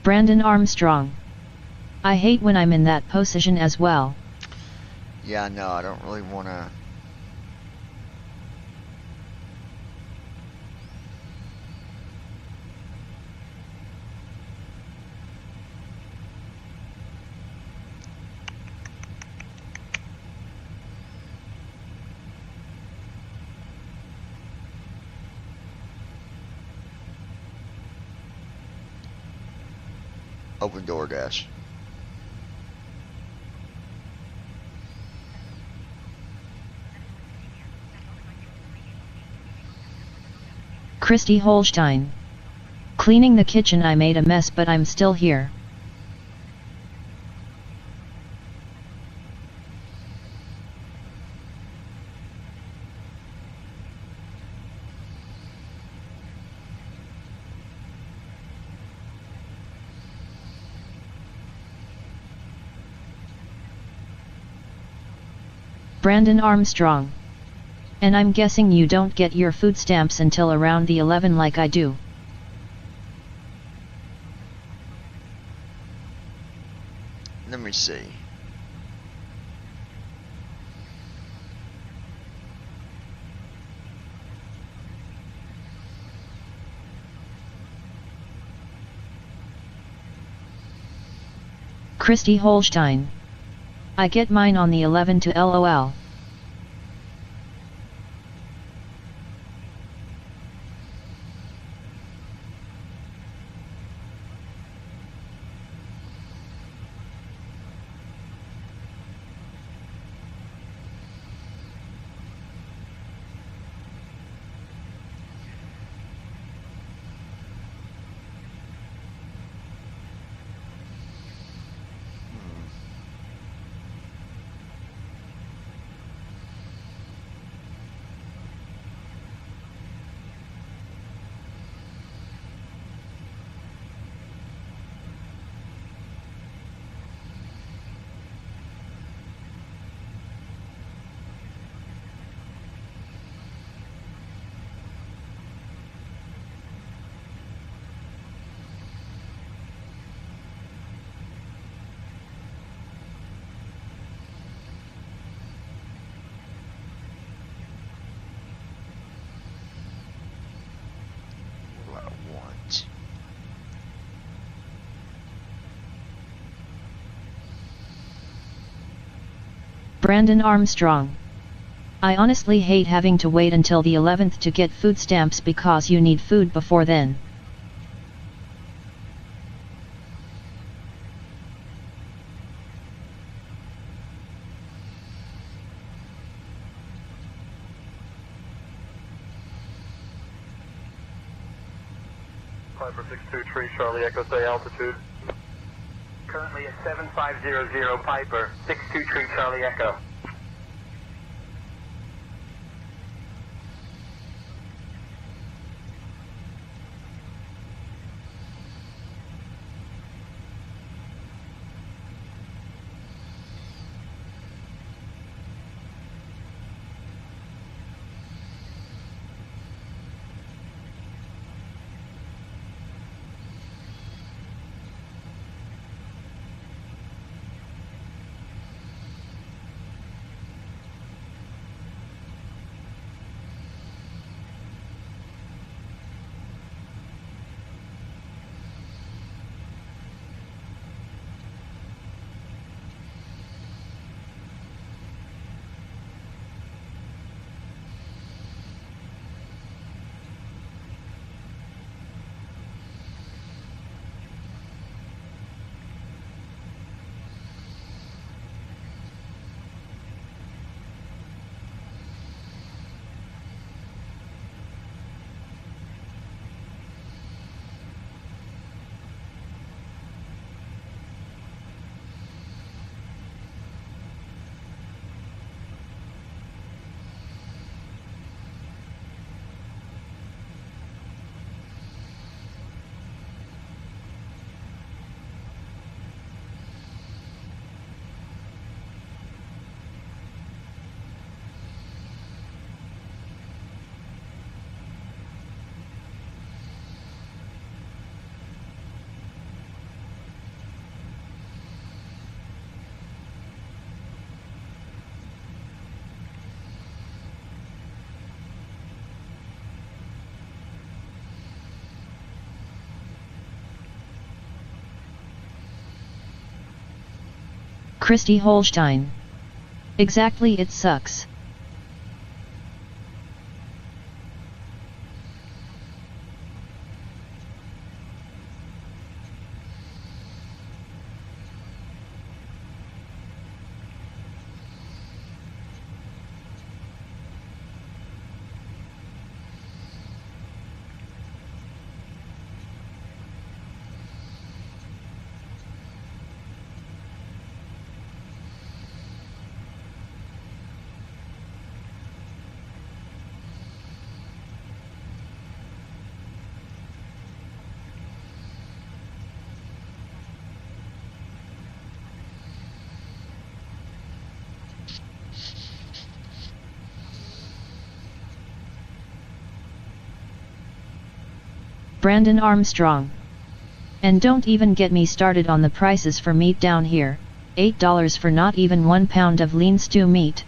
Brandon Armstrong. I hate when I'm in that position as well. Yeah, no, I don't really want to Open door dash. Christy Holstein. Cleaning the kitchen, I made a mess, but I'm still here. Brandon Armstrong. And I'm guessing you don't get your food stamps until around the 11 like I do. Let me see. Christy Holstein. I get mine on the 11 to LOL. Brandon Armstrong. I honestly hate having to wait until the 11th to get food stamps because you need food before then. Piper 623 Charlie Echo, say altitude. Currently at 7500 Piper 623 Charlie Echo. Christy Holstein. Exactly, it sucks. Brandon Armstrong. And don't even get me started on the prices for meat down here, $8 for not even 1 pound of lean stew meat.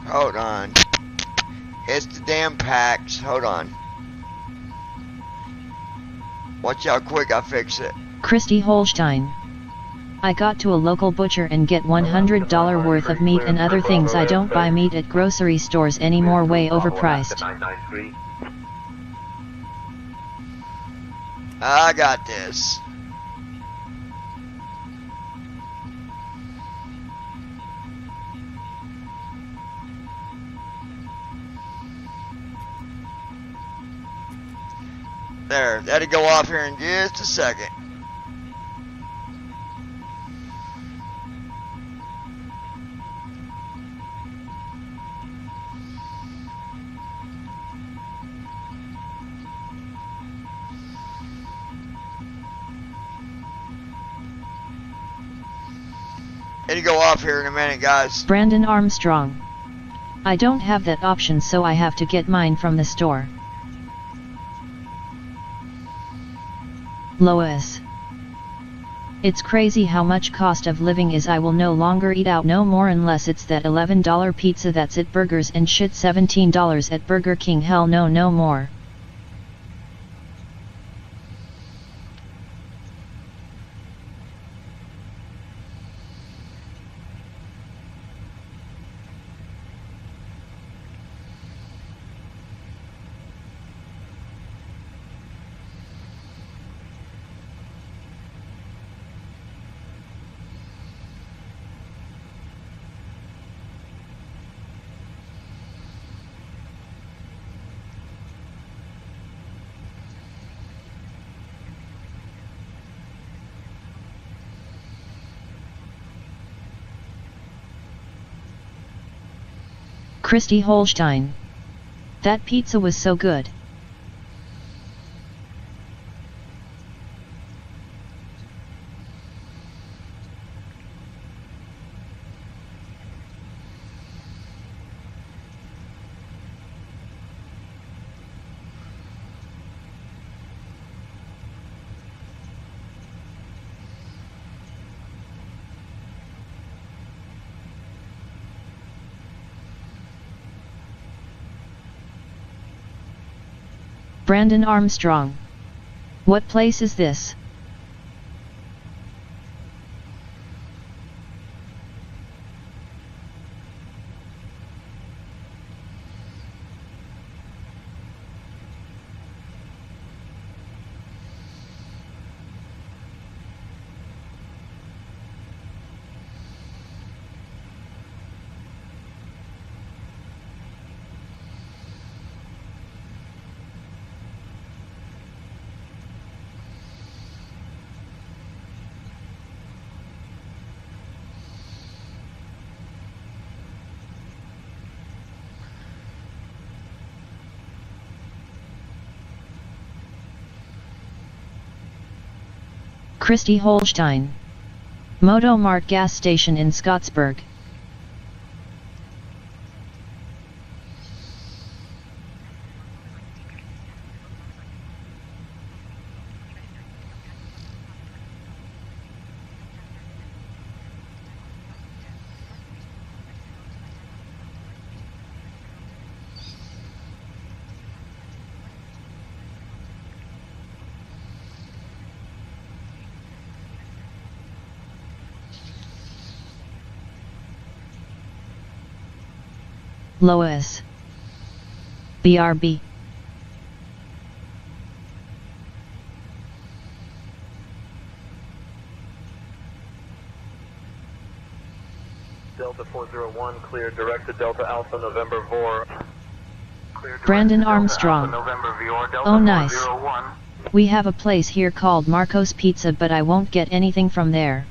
Hold on. It's the damn packs. Hold on. Watch how quick I fix it. Christy Holstein. I got to a local butcher and get $100 worth of meat and other things. I don't buy meat at grocery stores anymore, way overpriced. I got this. There, that'll go off here in just a second. It'll go off here in a minute, guys. Brandon Armstrong. I don't have that option, so I have to get mine from the store. Lois. It's crazy how much cost of living is. I will no longer eat out no more unless it's that $11 pizza that's at Burgers and shit, $17 at Burger King. Hell no, no more. Christy Holstein. That pizza was so good. Brandon Armstrong. What place is this? Christy Holstein. Moto Mart gas station in Scottsburg. Lois. BRB. Delta 401, clear direct to Delta Alpha November VOR. Brandon Armstrong. Oh nice. 401. We have a place here called Marco's Pizza, but I won't get anything from there.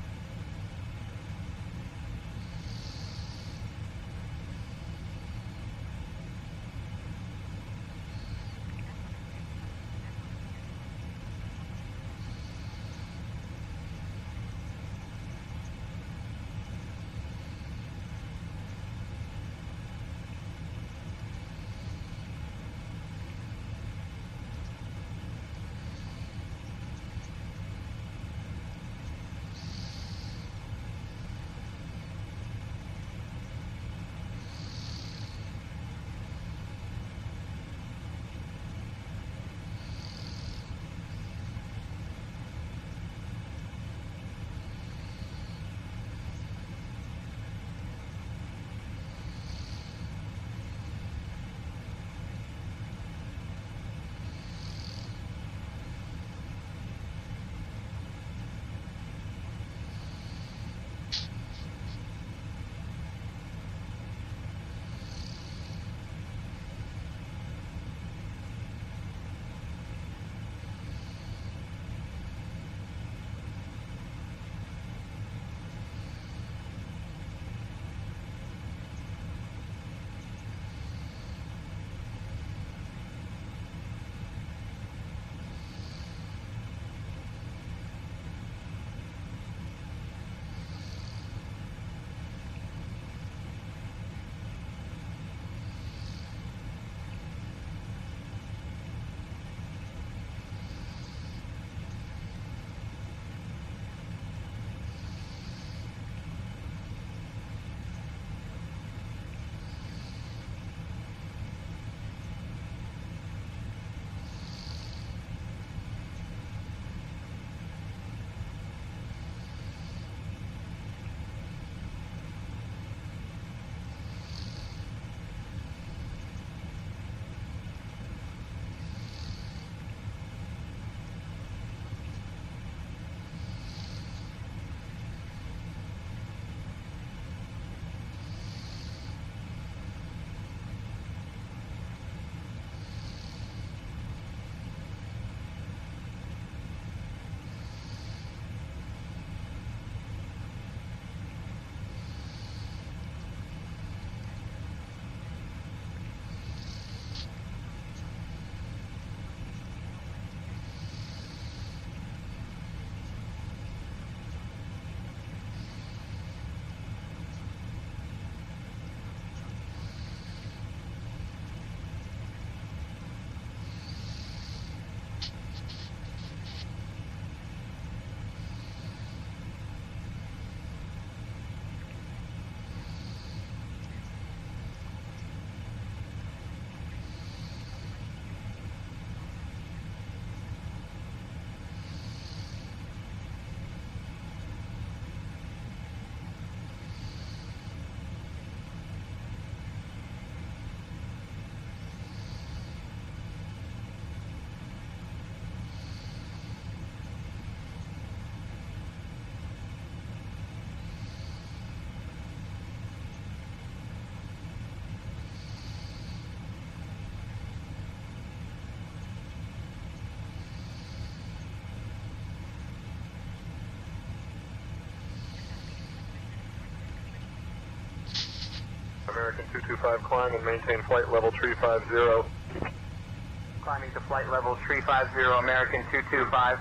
American 225, climb and maintain flight level 350. Climbing to flight level 350, American 225.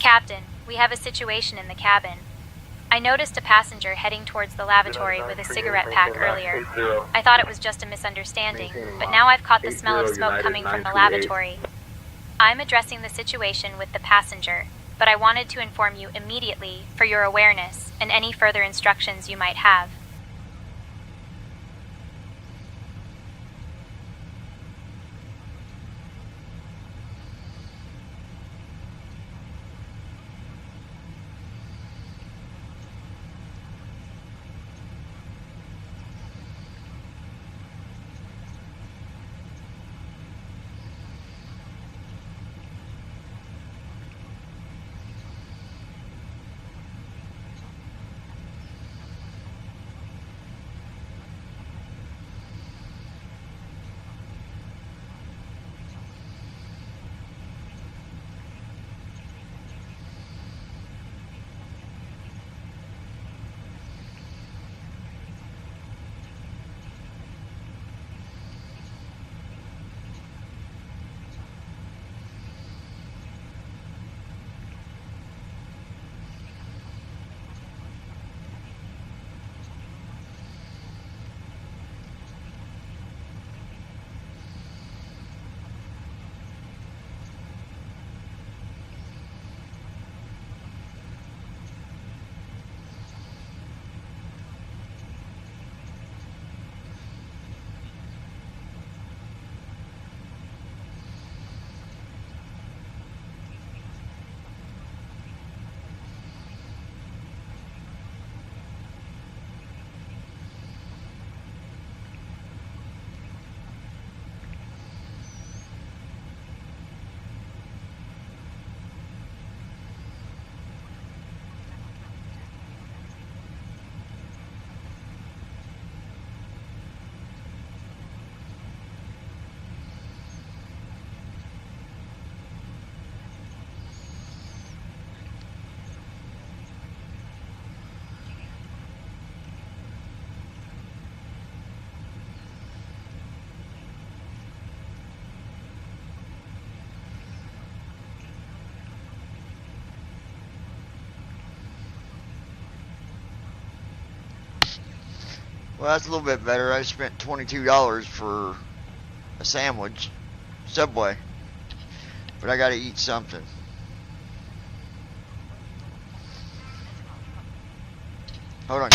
Captain, we have a situation in the cabin. I noticed a passenger heading towards the lavatory with a cigarette pack earlier. I thought it was just a misunderstanding, but now I've caught the smell of smoke coming from the lavatory. I'm addressing the situation with the passenger, but I wanted to inform you immediately for your awareness and any further instructions you might have. Well, that's a little bit better. I spent $22 for a sandwich, Subway, but I gotta eat something. Hold on.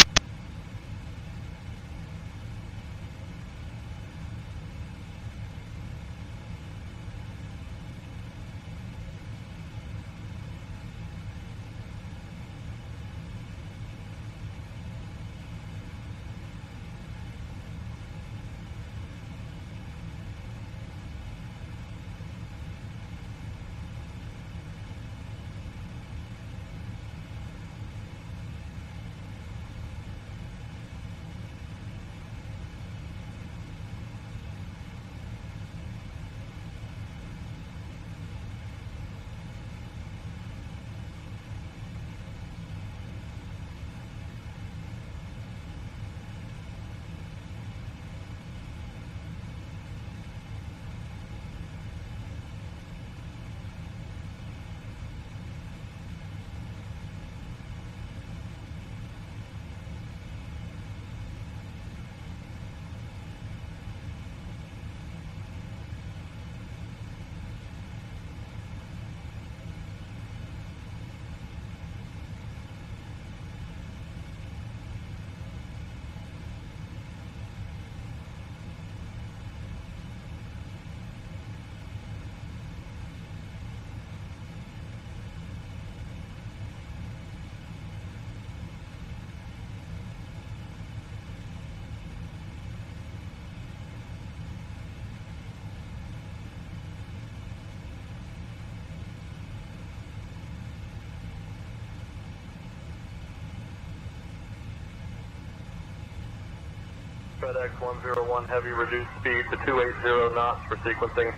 FedEx 101 Heavy, reduced speed to 280 knots for sequencing.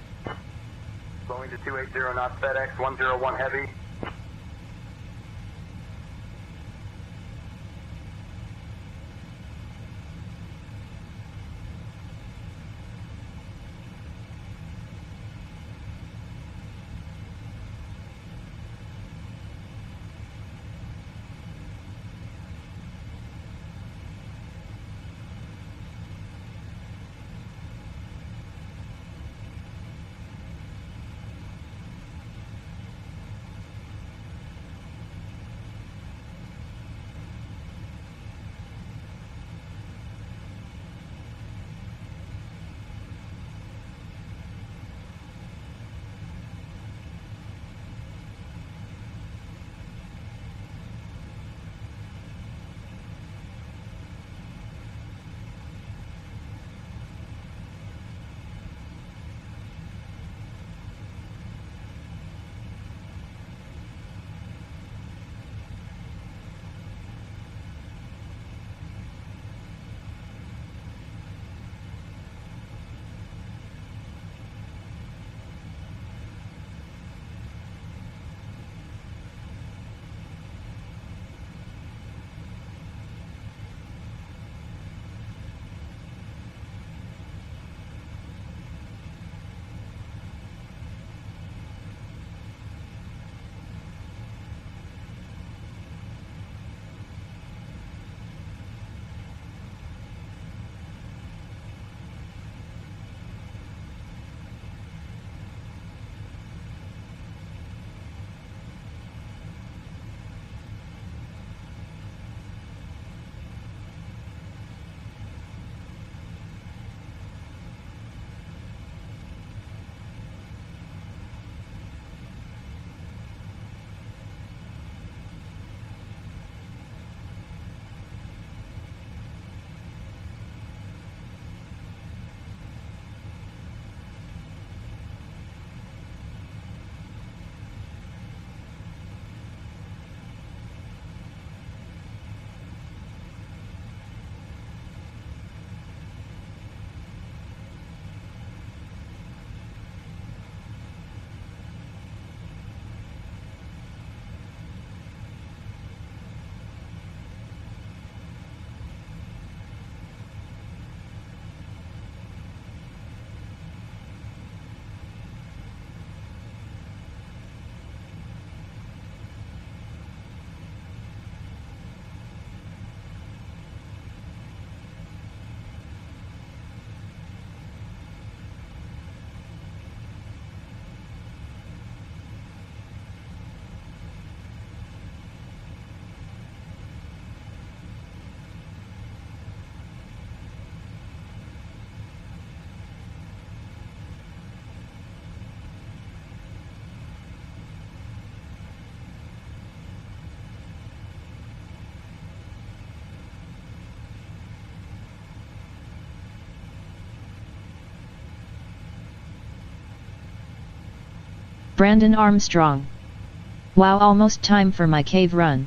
Slowing to 280 knots, FedEx 101 Heavy. Brandon Armstrong. Wow, almost time for my cave run.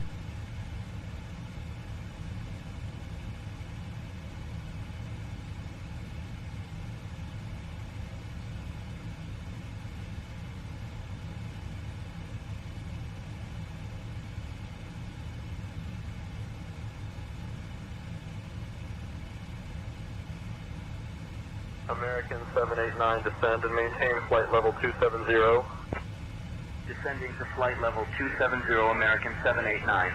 American 789, descend and maintain flight level 270. Descending to flight level 270, American 789.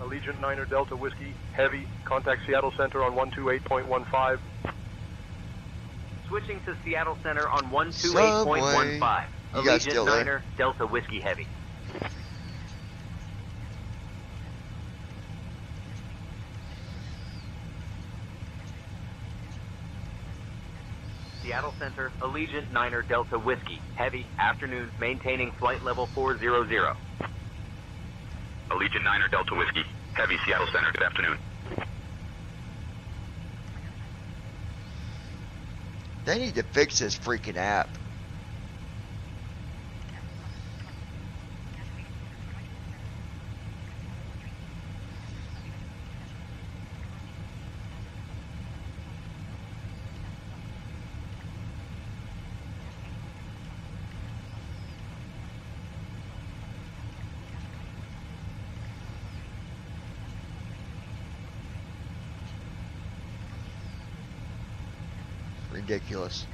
Allegiant 9er Delta Whiskey, heavy, contact Seattle Center on 128.15. Switching to Seattle Center on 128.15. Allegiant 9er Delta Whiskey, heavy. Seattle Center, Allegiant 9er Delta Whiskey, heavy, afternoon, maintaining flight level 400. Allegiant 9er Delta Whiskey, heavy, Seattle Center, good afternoon. They need to fix this freaking app. Ridiculous.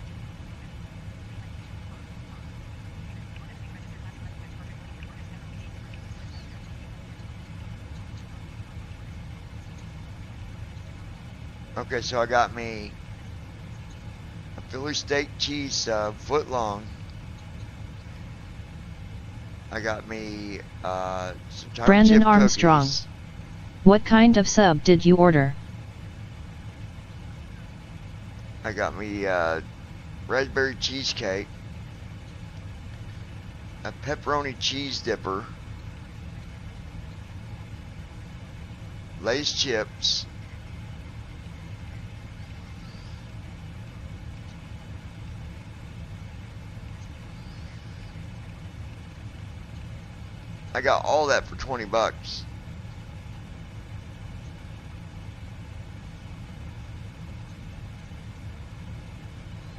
Okay, so I got me a Philly steak cheese sub, foot long. I got me some chocolate Brandon chip Armstrong. cookies. What kind of sub did you order? I got me raspberry cheesecake, a pepperoni cheese dipper, Lay's chips, I got all that for 20 bucks.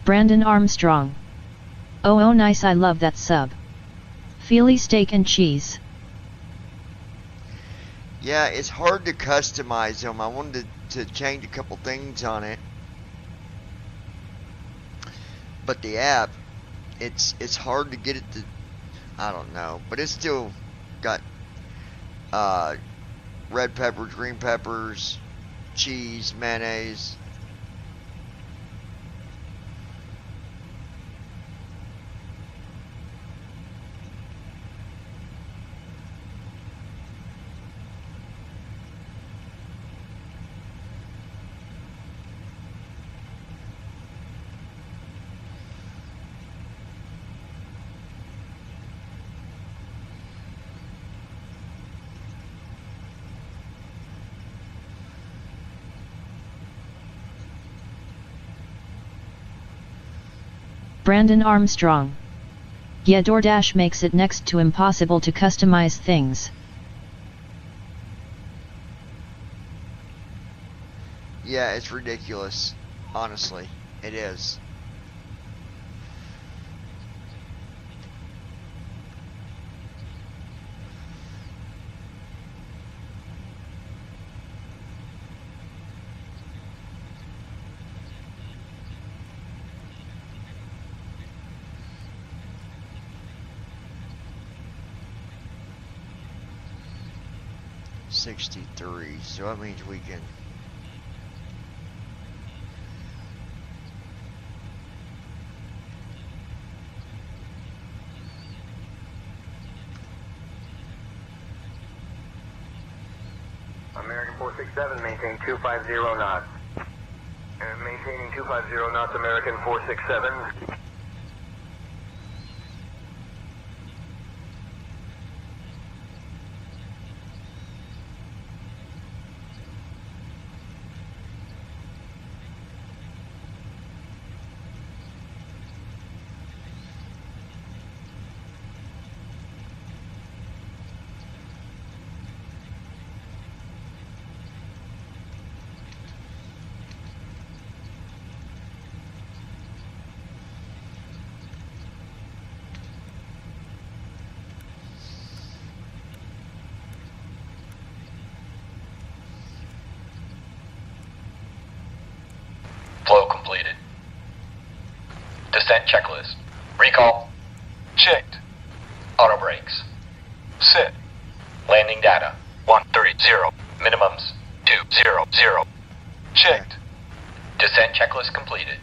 Brandon Armstrong. Oh nice, I love that sub. Philly steak and cheese. Yeah, it's hard to customize them. I wanted to change a couple things on it. But the app, it's hard to get it to, I don't know, but it's still got red peppers, green peppers, cheese, mayonnaise. Brandon Armstrong. Yeah, DoorDash makes it next to impossible to customize things. Yeah, it's ridiculous. Honestly, it is. $63, so that means we can American 467, maintain 250 knots. And maintaining 250 knots, American 467. Flow completed. Descent checklist. Recall. Checked. Auto brakes. Set. Landing data. 130. Minimums. 200. Checked. Descent checklist completed.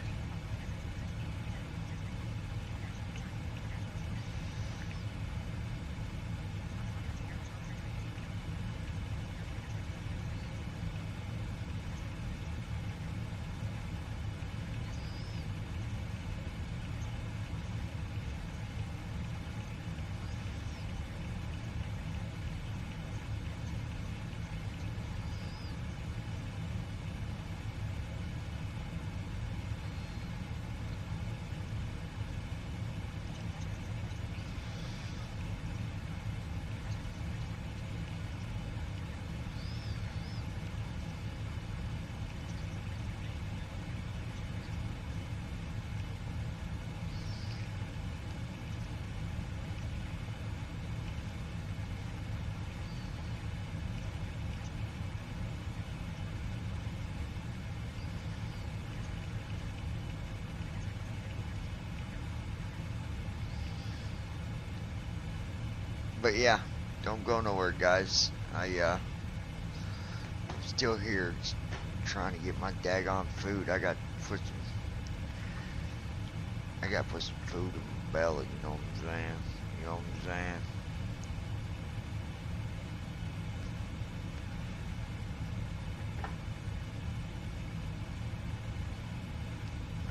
But yeah, don't go nowhere, guys. Still here, just trying to get my daggone food. I got to put some food in my belly. You know what I'm saying? You know what I'm saying?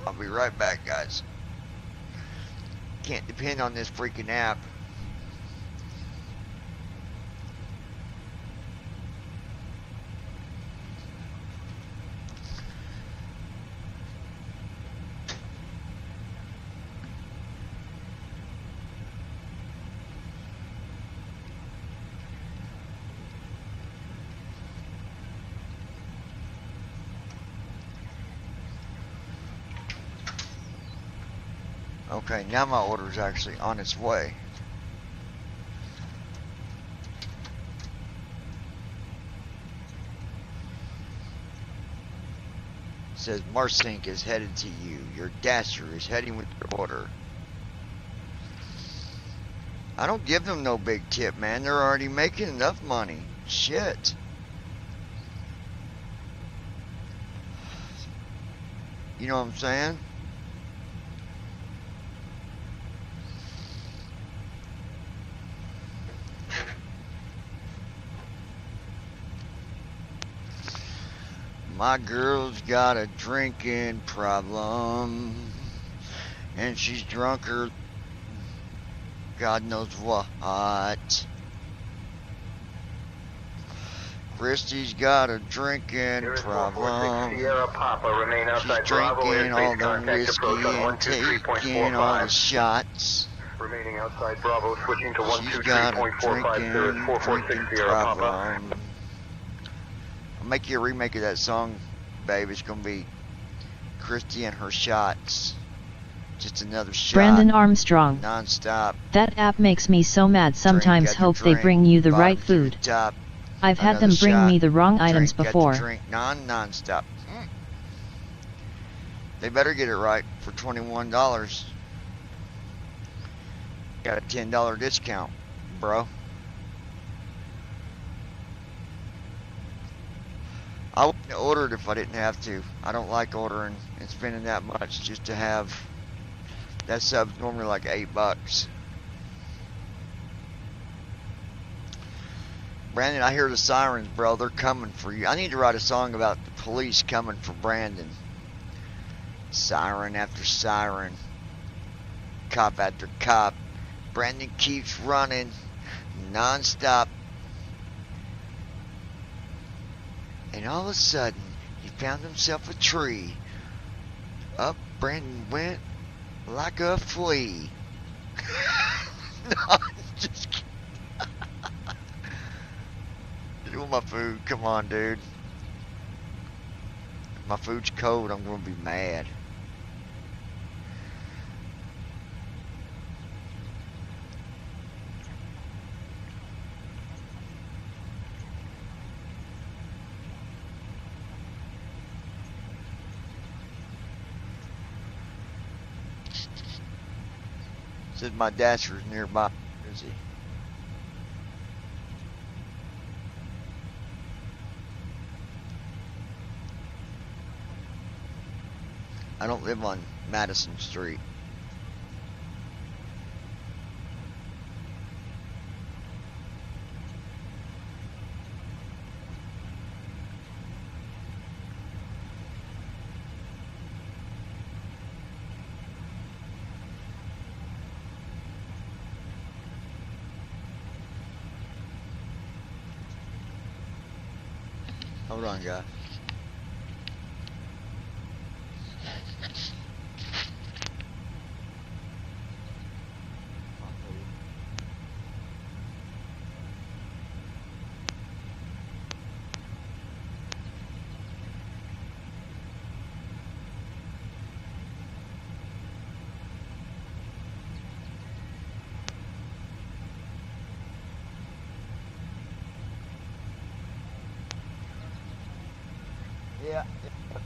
I'll be right back, guys. Can't depend on this freaking app. Okay, now my order is actually on its way. It says Marsink is headed to you. Your dasher is heading with your order. I don't give them no big tip, man. They're already making enough money. Shit. You know what I'm saying? My girl's got a drinking problem, and she's drunker, God knows what. Christy's got a drinking problem. Sierra Papa, remain outside She's Bravo, drinking all the contact whiskey approach on and taking all the shots. Remaining outside Bravo, switching to She's got a 123.45, there is 446 Sierra Papa. problem. I'll make you a remake of that song, babe. It's gonna be Christy and her shots. Just another shot. Brandon Armstrong. Non-stop. That app makes me so mad. Sometimes hope they bring you the right food. Top. I've had them bring me the wrong items before. Drink non-stop. They better get it right for $21. Got a $10 discount, bro. I wouldn't have ordered if I didn't have to. I don't like ordering and spending that much just to have. That sub's normally like $8. Brandon, I hear the sirens, bro. They're coming for you. I need to write a song about the police coming for Brandon. Siren after siren. Cop after cop. Brandon keeps running non-stop. And all of a sudden, he found himself a tree. Up Brandon went like a flea. No, I'm just kidding. Get with my food. Come on, dude. If my food's cold, I'm going to be mad. Says my dasher's nearby. Where is he? I don't live on Madison Street. Hold on, guys.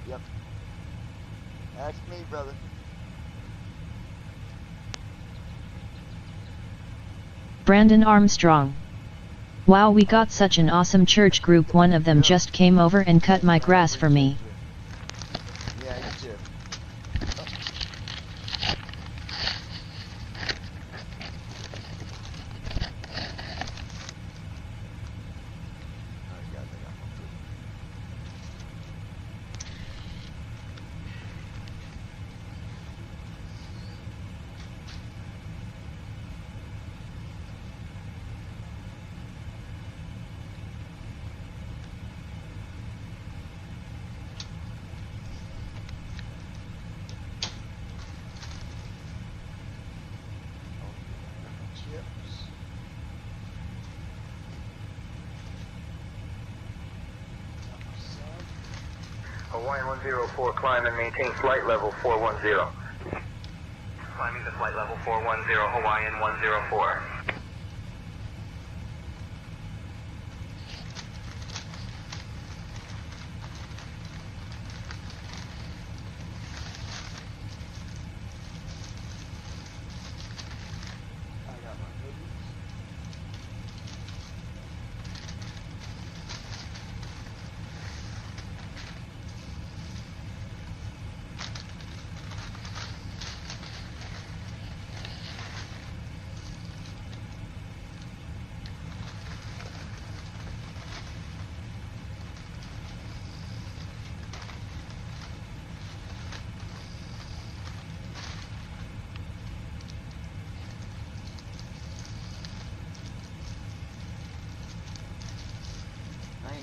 Yep. That's me, brother. Brandon Armstrong. Wow, we got such an awesome church group. One of them just came over and cut my grass for me. Yeah, you too. Hawaiian 104, climb and maintain flight level 410. Climbing to flight level 410, Hawaiian 104.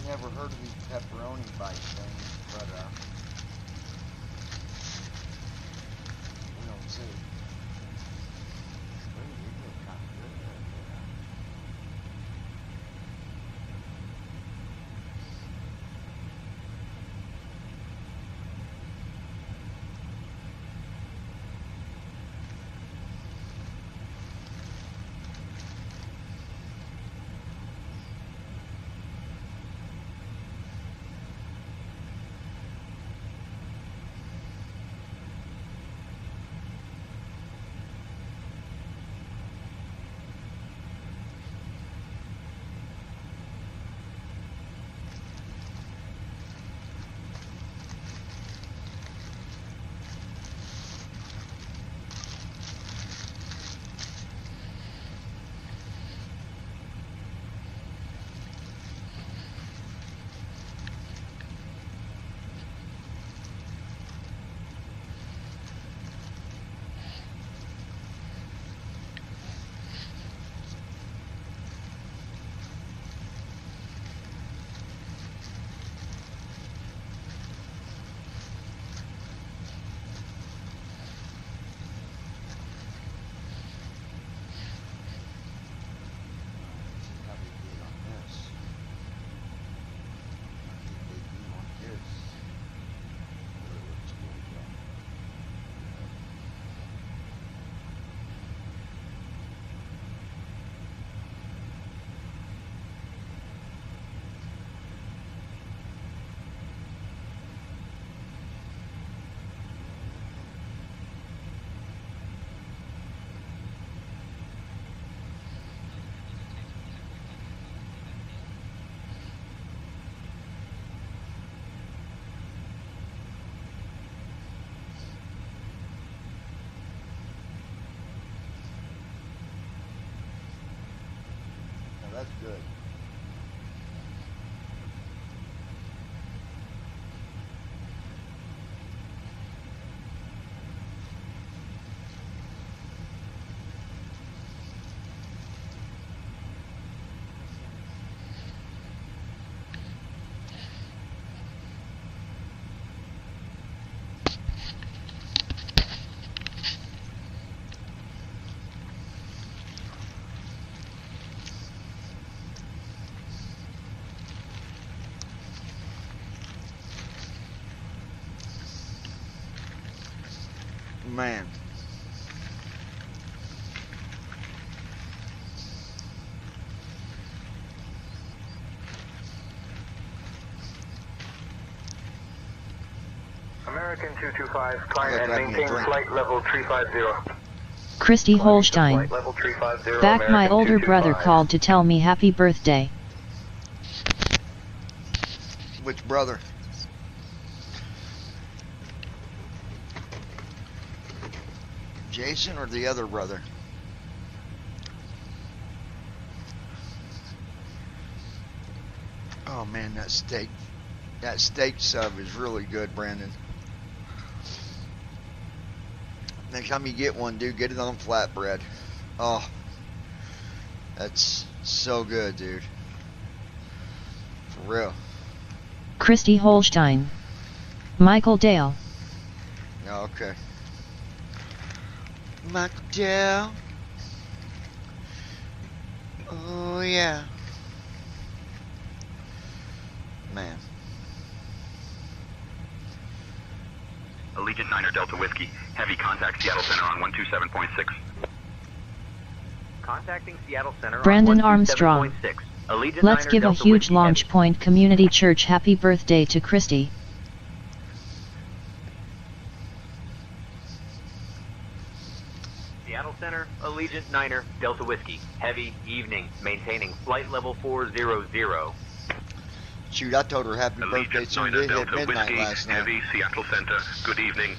Never heard of these pepperoni bite things, but we don't see. That's good. Man. American 225, climb and maintain flight level 350. Christy Holstein. Back my older brother called to tell me happy birthday. Which brother? Jason or the other brother? Oh man, that steak sub is really good, Brandon. Next time you get one, dude, get it on flatbread. Oh, that's so good, dude. For real. Christy Holstein. Michael Dale. Oh, okay. Michael Dale. Oh, yeah. Man. Allegiant 9er Delta Whiskey. Heavy contact Seattle Center on 127.6. Contacting Seattle Center Brandon on Armstrong. 127.6. Allegiant Let's 9er give a Delta huge Whiskey Launch Heavy. Point Community Church happy birthday to Christy. Seattle Center, Allegiant 9er Delta Whiskey. Heavy evening. Maintaining flight level 400. Shoot, I told her happy birthday soon as it hit midnight last night. Heavy Seattle Center. Good evening.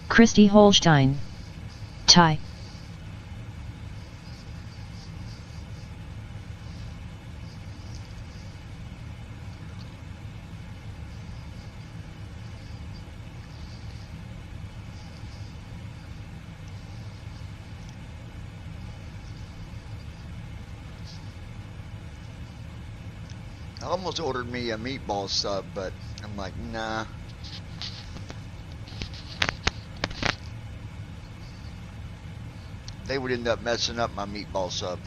Christy Holstein. Ty. I almost ordered me a meatball sub, but I'm like, nah. They would end up messing up my meatball sub.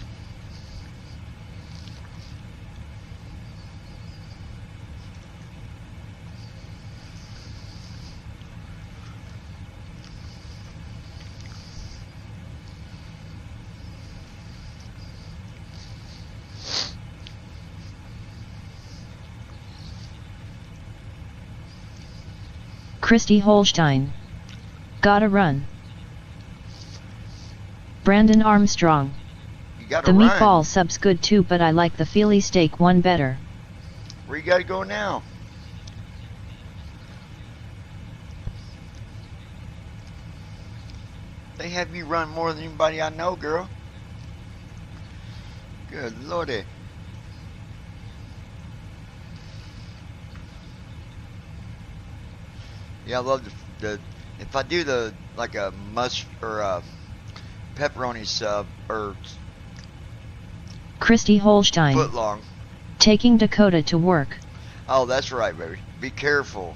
Christy Holstein. Gotta run. Brandon Armstrong. You gotta The run. meatball sub's good too, but I like the Philly steak one better. Where you gotta go now? They have you run more than anybody I know, girl. Good lordy. Yeah, I love the if I do the like a or a pepperoni sub or Christy Holstein. foot long. Taking Dakota to work. Oh, that's right, baby. Be careful.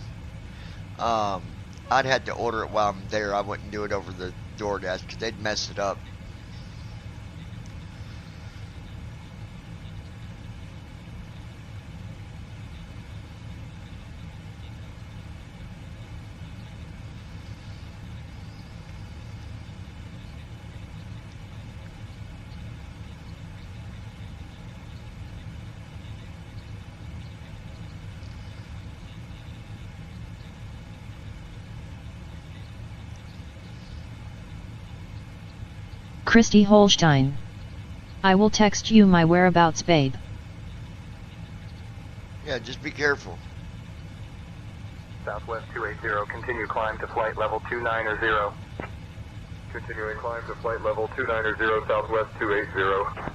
I'd have to order it while I'm there. I wouldn't do it over the DoorDash because they'd mess it up. Christy Holstein. I will text you my whereabouts, babe. Yeah, just be careful. Southwest 280, continue climb to flight level 290. Continuing climb to flight level 290, Southwest 280.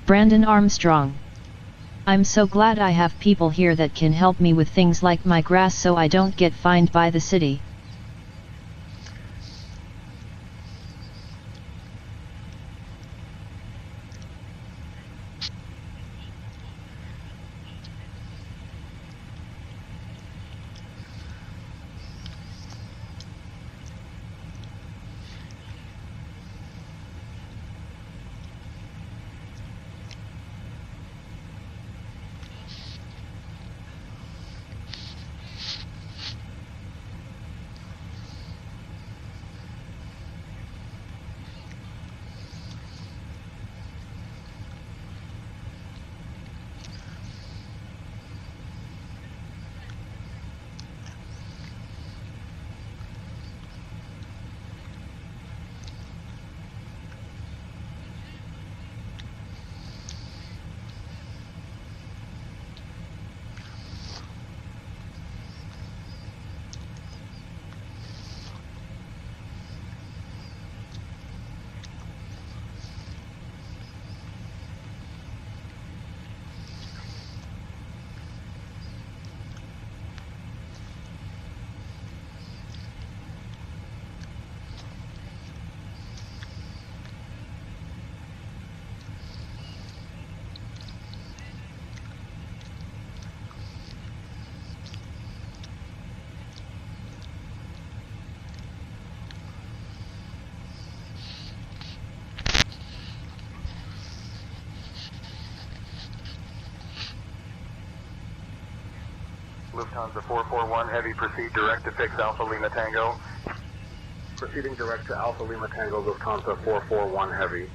Brandon Armstrong. I'm so glad I have people here that can help me with things like my grass so I don't get fined by the city. Lufthansa 441 Heavy, proceed direct to fix Alpha Lima Tango. Proceeding direct to Alpha Lima Tango, Lufthansa 441 Heavy.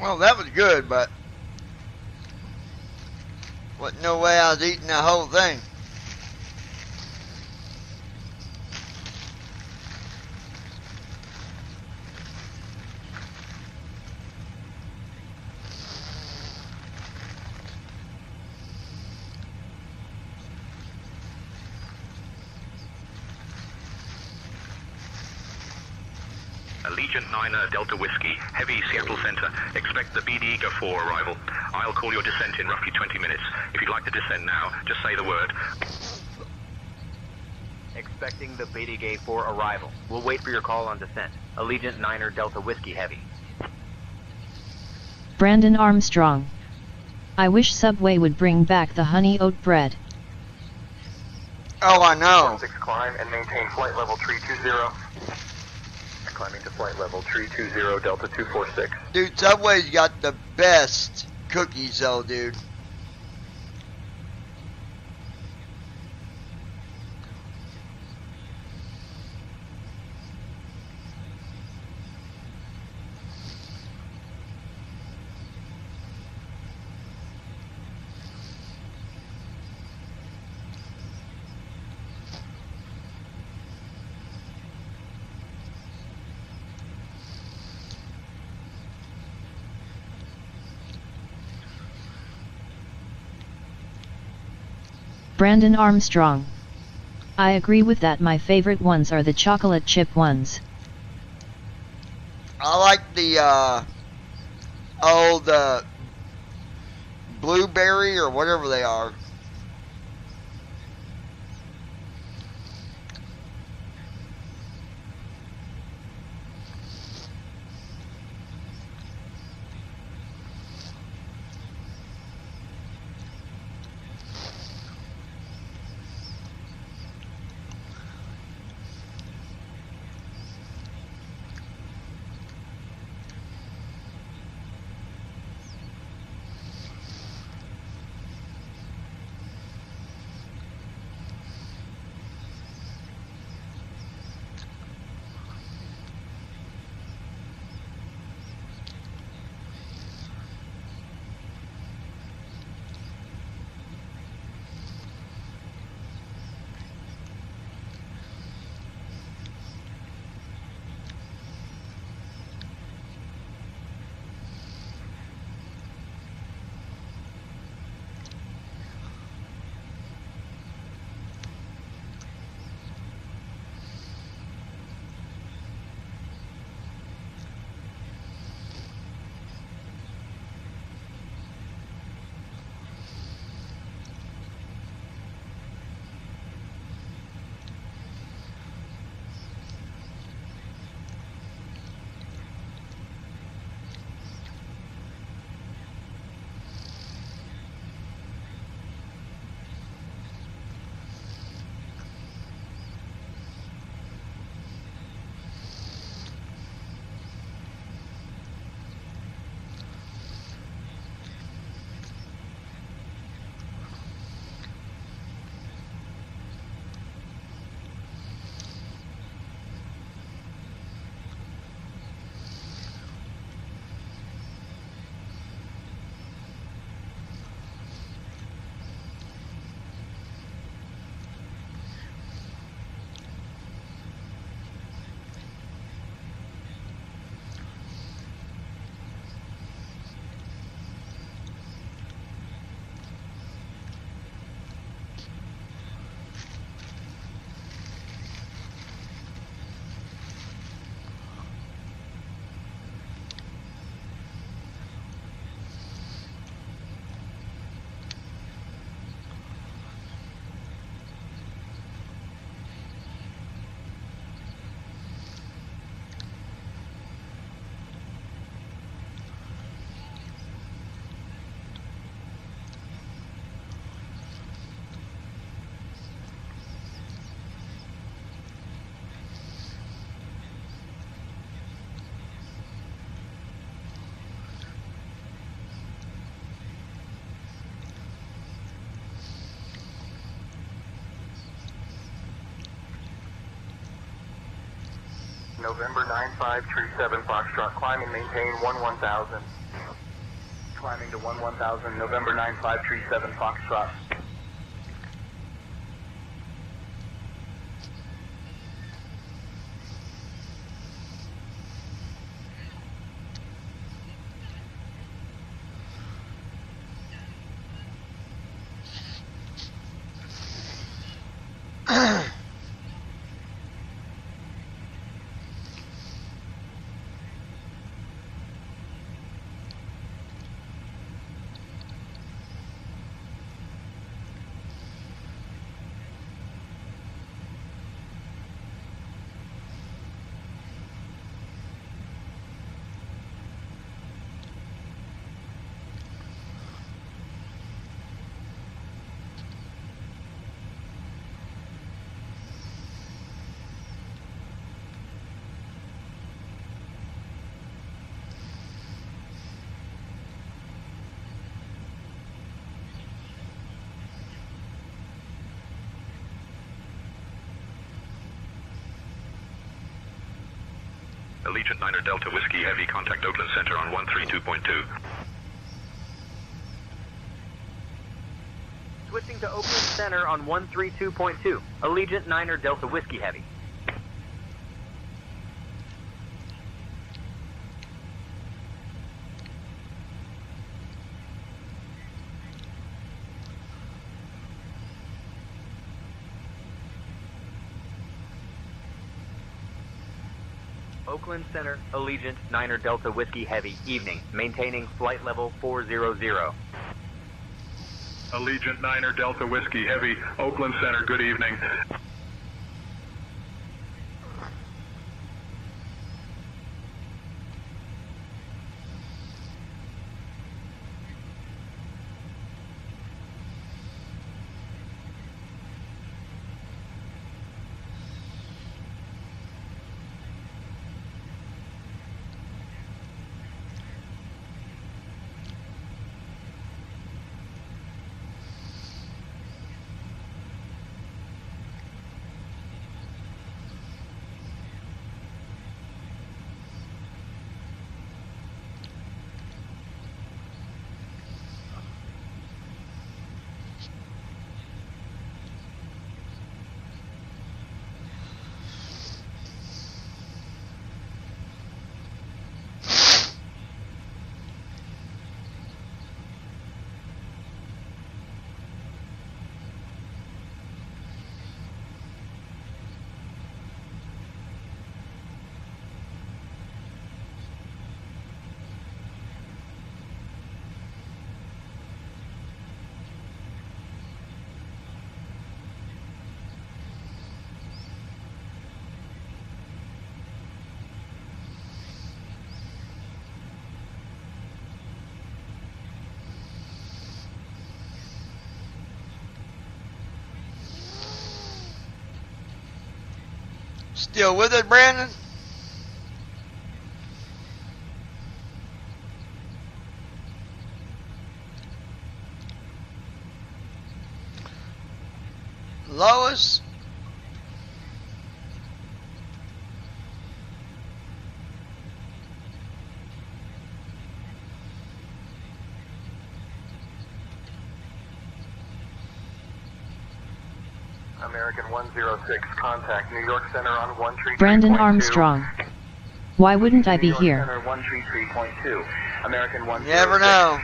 Well, that was good, but wasn't no way I was eating the whole thing. Allegiant 9 Delta Whiskey, Heavy Seattle Center. Expect the BD Eagle 4 arrival. I'll call your descent in roughly 20 minutes. If you'd like to descend now, just say the word. Expecting the BD Eagle 4 arrival. We'll wait for your call on descent. Allegiant 9 Delta Whiskey, Heavy. Brandon Armstrong. I wish Subway would bring back the honey oat bread. Oh, I know. 6 climb and maintain flight level 320. Climbing to flight level 320, Delta 246. Dude, Subway's got the best cookies though, dude. Brandon Armstrong. I agree with that. My favorite ones are the chocolate chip ones. I like the the blueberry or whatever they are. November 9537 Foxtrot, climb and maintain 1000. Climbing to 1000, November 9537 Foxtrot. Allegiant 9er Delta Whiskey Heavy, contact Oakland Center on 132.2. Switching to Oakland Center on 132.2. Allegiant 9er Delta Whiskey Heavy. Oakland Center, Allegiant 9er Delta Whiskey Heavy, evening, maintaining flight level 400. Allegiant 9er Delta Whiskey Heavy, Oakland Center, good evening. Still with it, Brandon? Lois? American 106, contact New York Center on 133.2. Brandon Armstrong. Why wouldn't I be here? Center 133.2. American 106. Never know.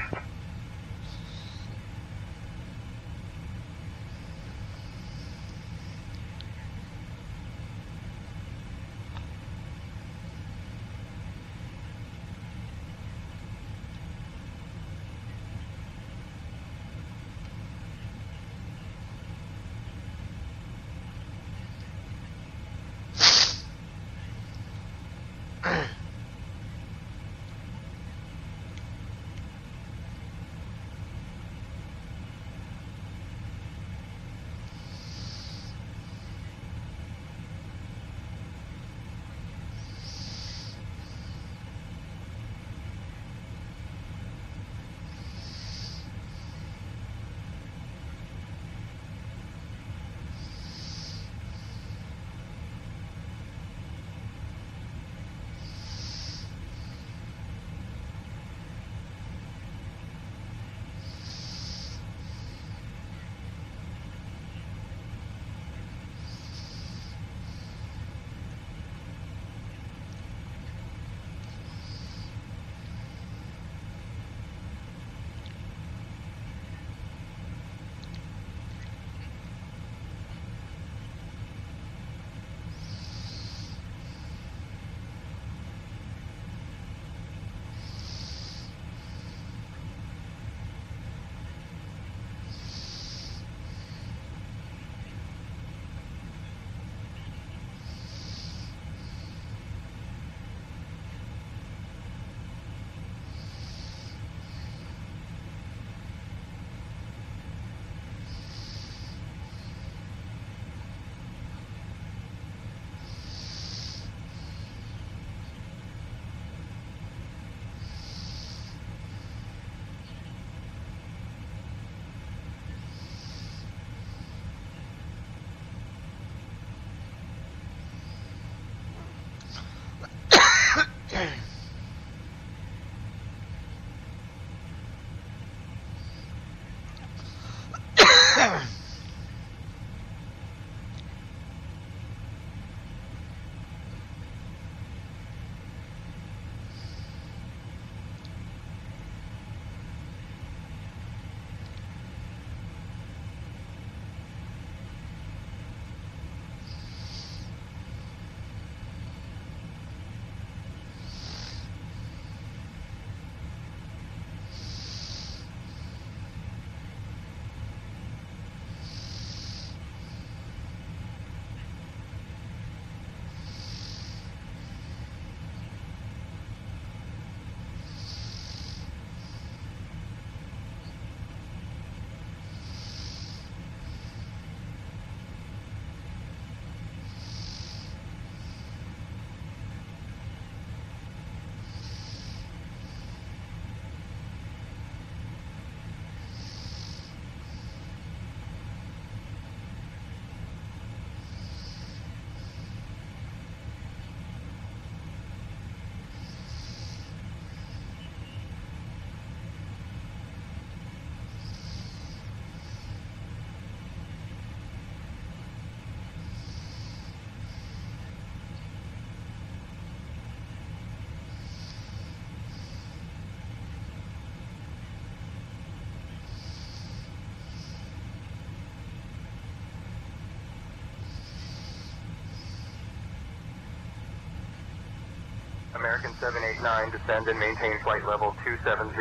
American 789, descend and maintain flight level 270.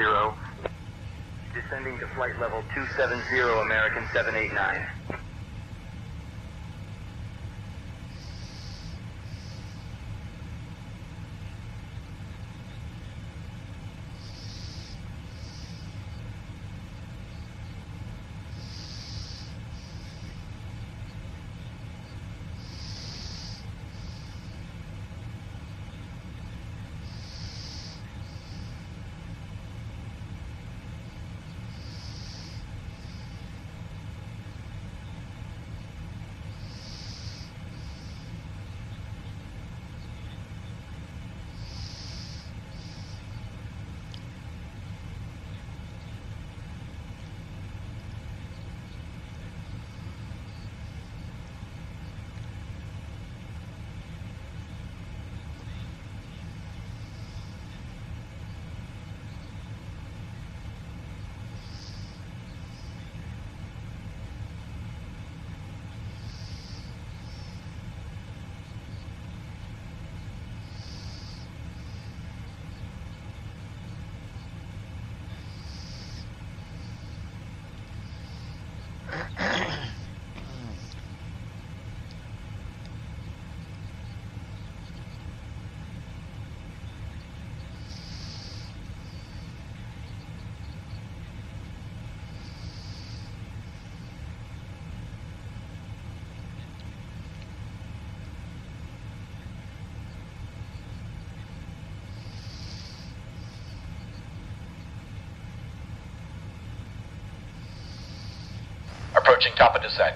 Descending to flight level 270, American 789. Approaching top of descent.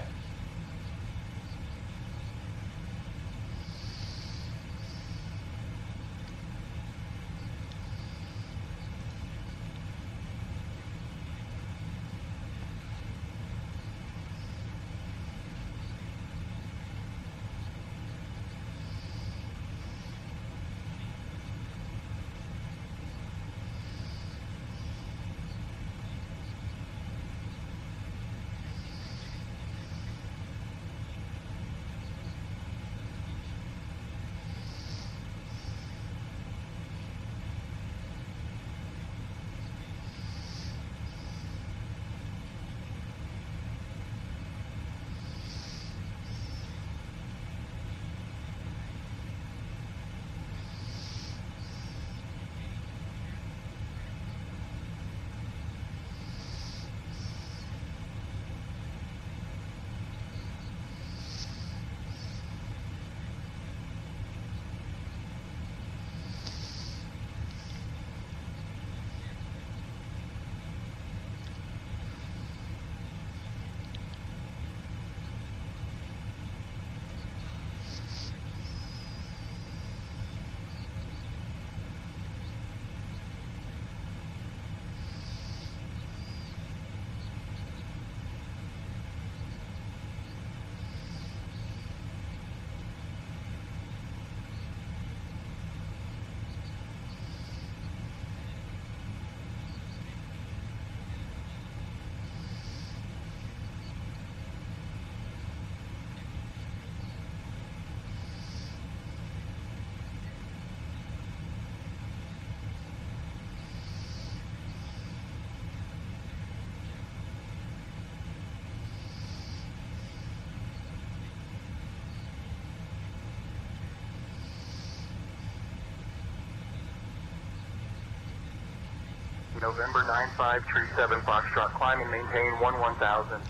November 9537 Foxtrot, climb and maintain 1000.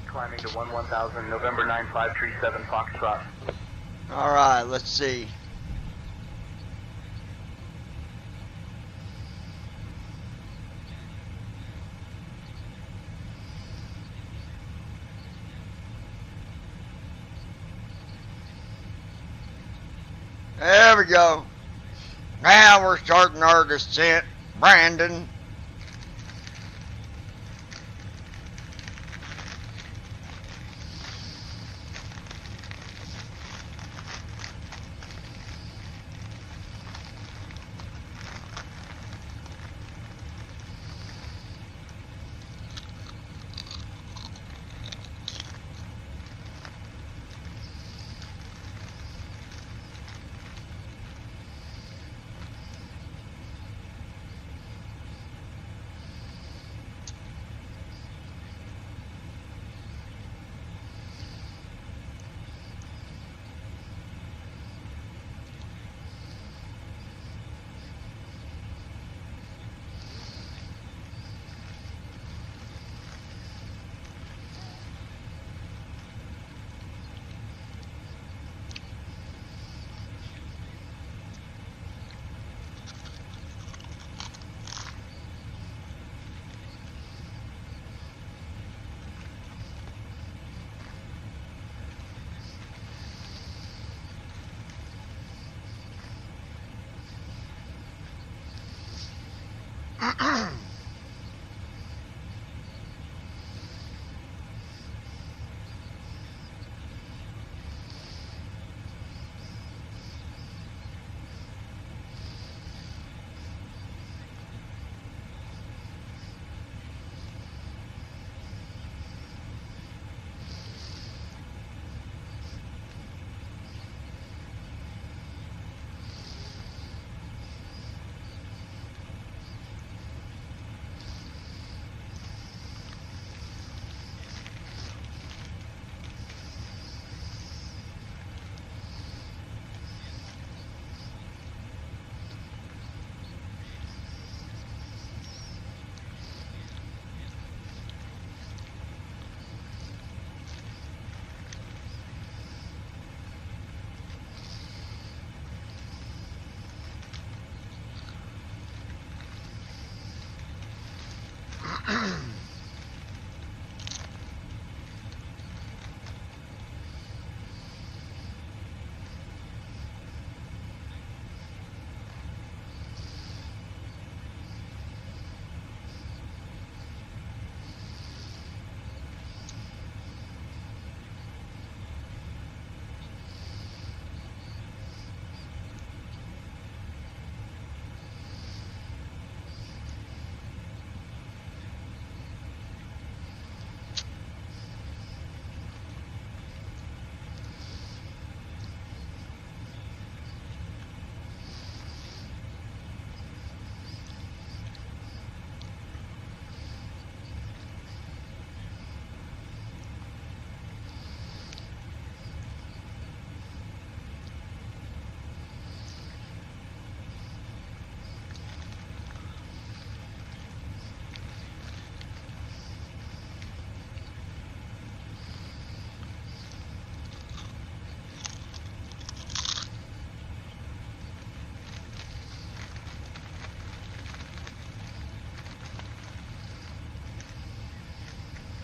Climbing to 1000, November 9537 Foxtrot. Alright, let's see. There we go. Now we're starting our descent. Brandon.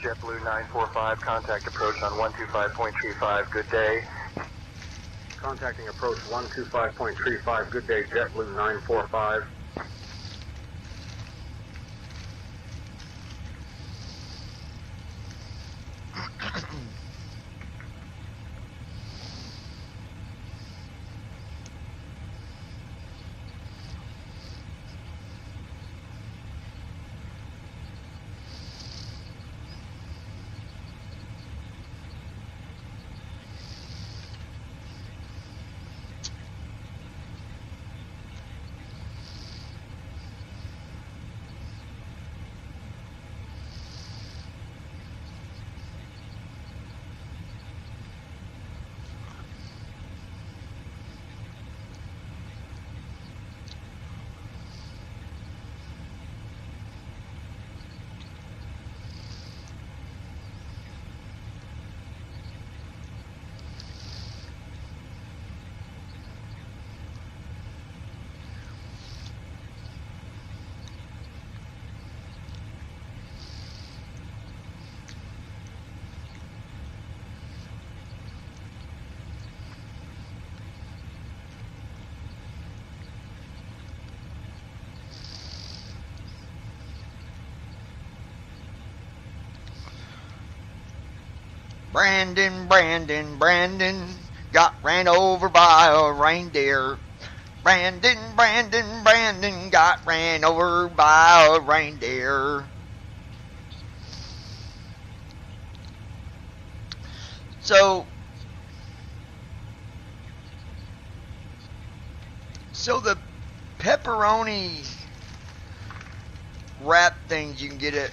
JetBlue 945, contact approach on 125.35, good day. Contacting approach 125.35, good day, JetBlue 945. Brandon got ran over by a reindeer. Brandon got ran over by a reindeer. So the pepperoni wrap things you can get at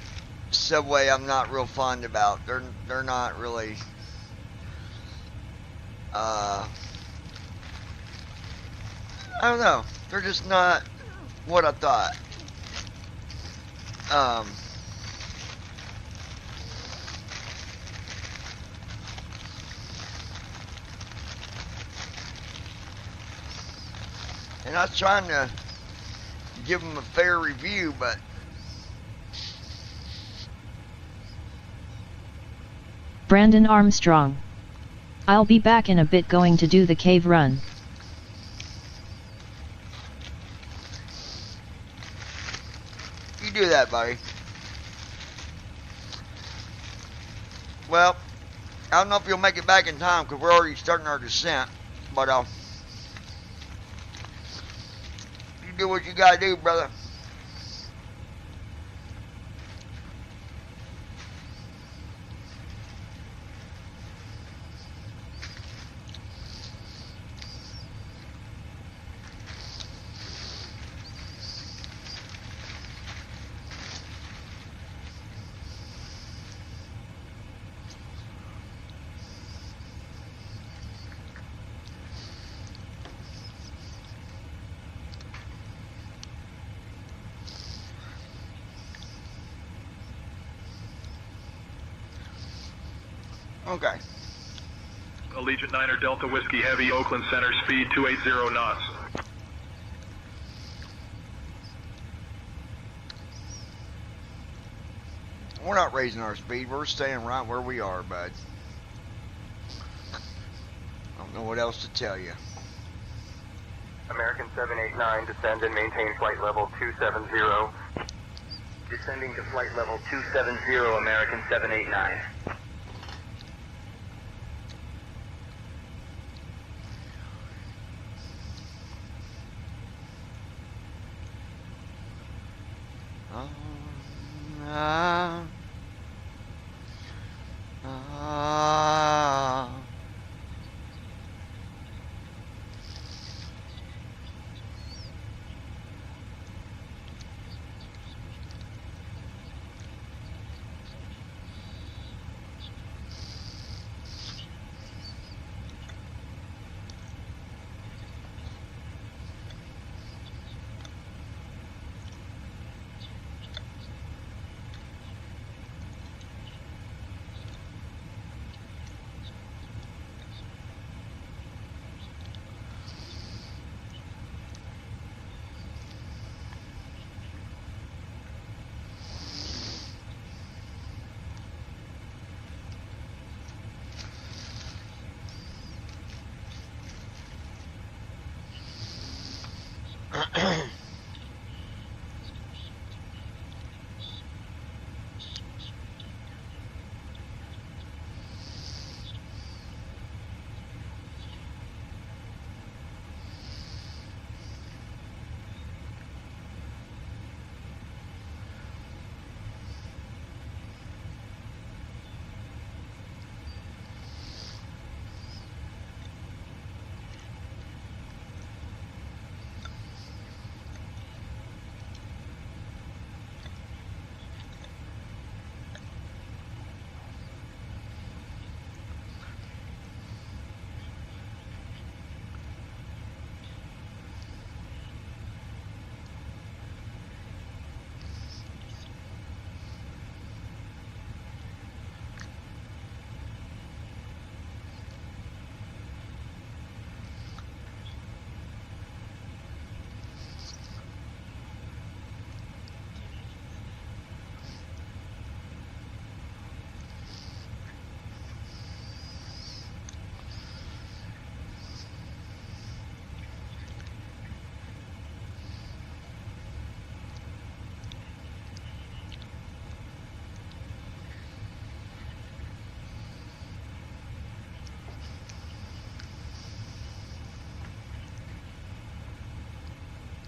Subway, I'm not real fond about. They're not really I don't know. They're just not what I thought. And I was trying to give them a fair review, but Brandon Armstrong. I'll be back in a bit, going to do the cave run. that, buddy. Well, I don't know if you'll make it back in time because we're already starting our descent. But you do what you gotta do, brother. Okay. Allegiant 9er Delta Whiskey Heavy, Oakland Center, speed 280 knots. We're not raising our speed. We're staying right where we are, bud. I don't know what else to tell you. American 789, descend and maintain flight level 270. Descending to flight level 270, American 789.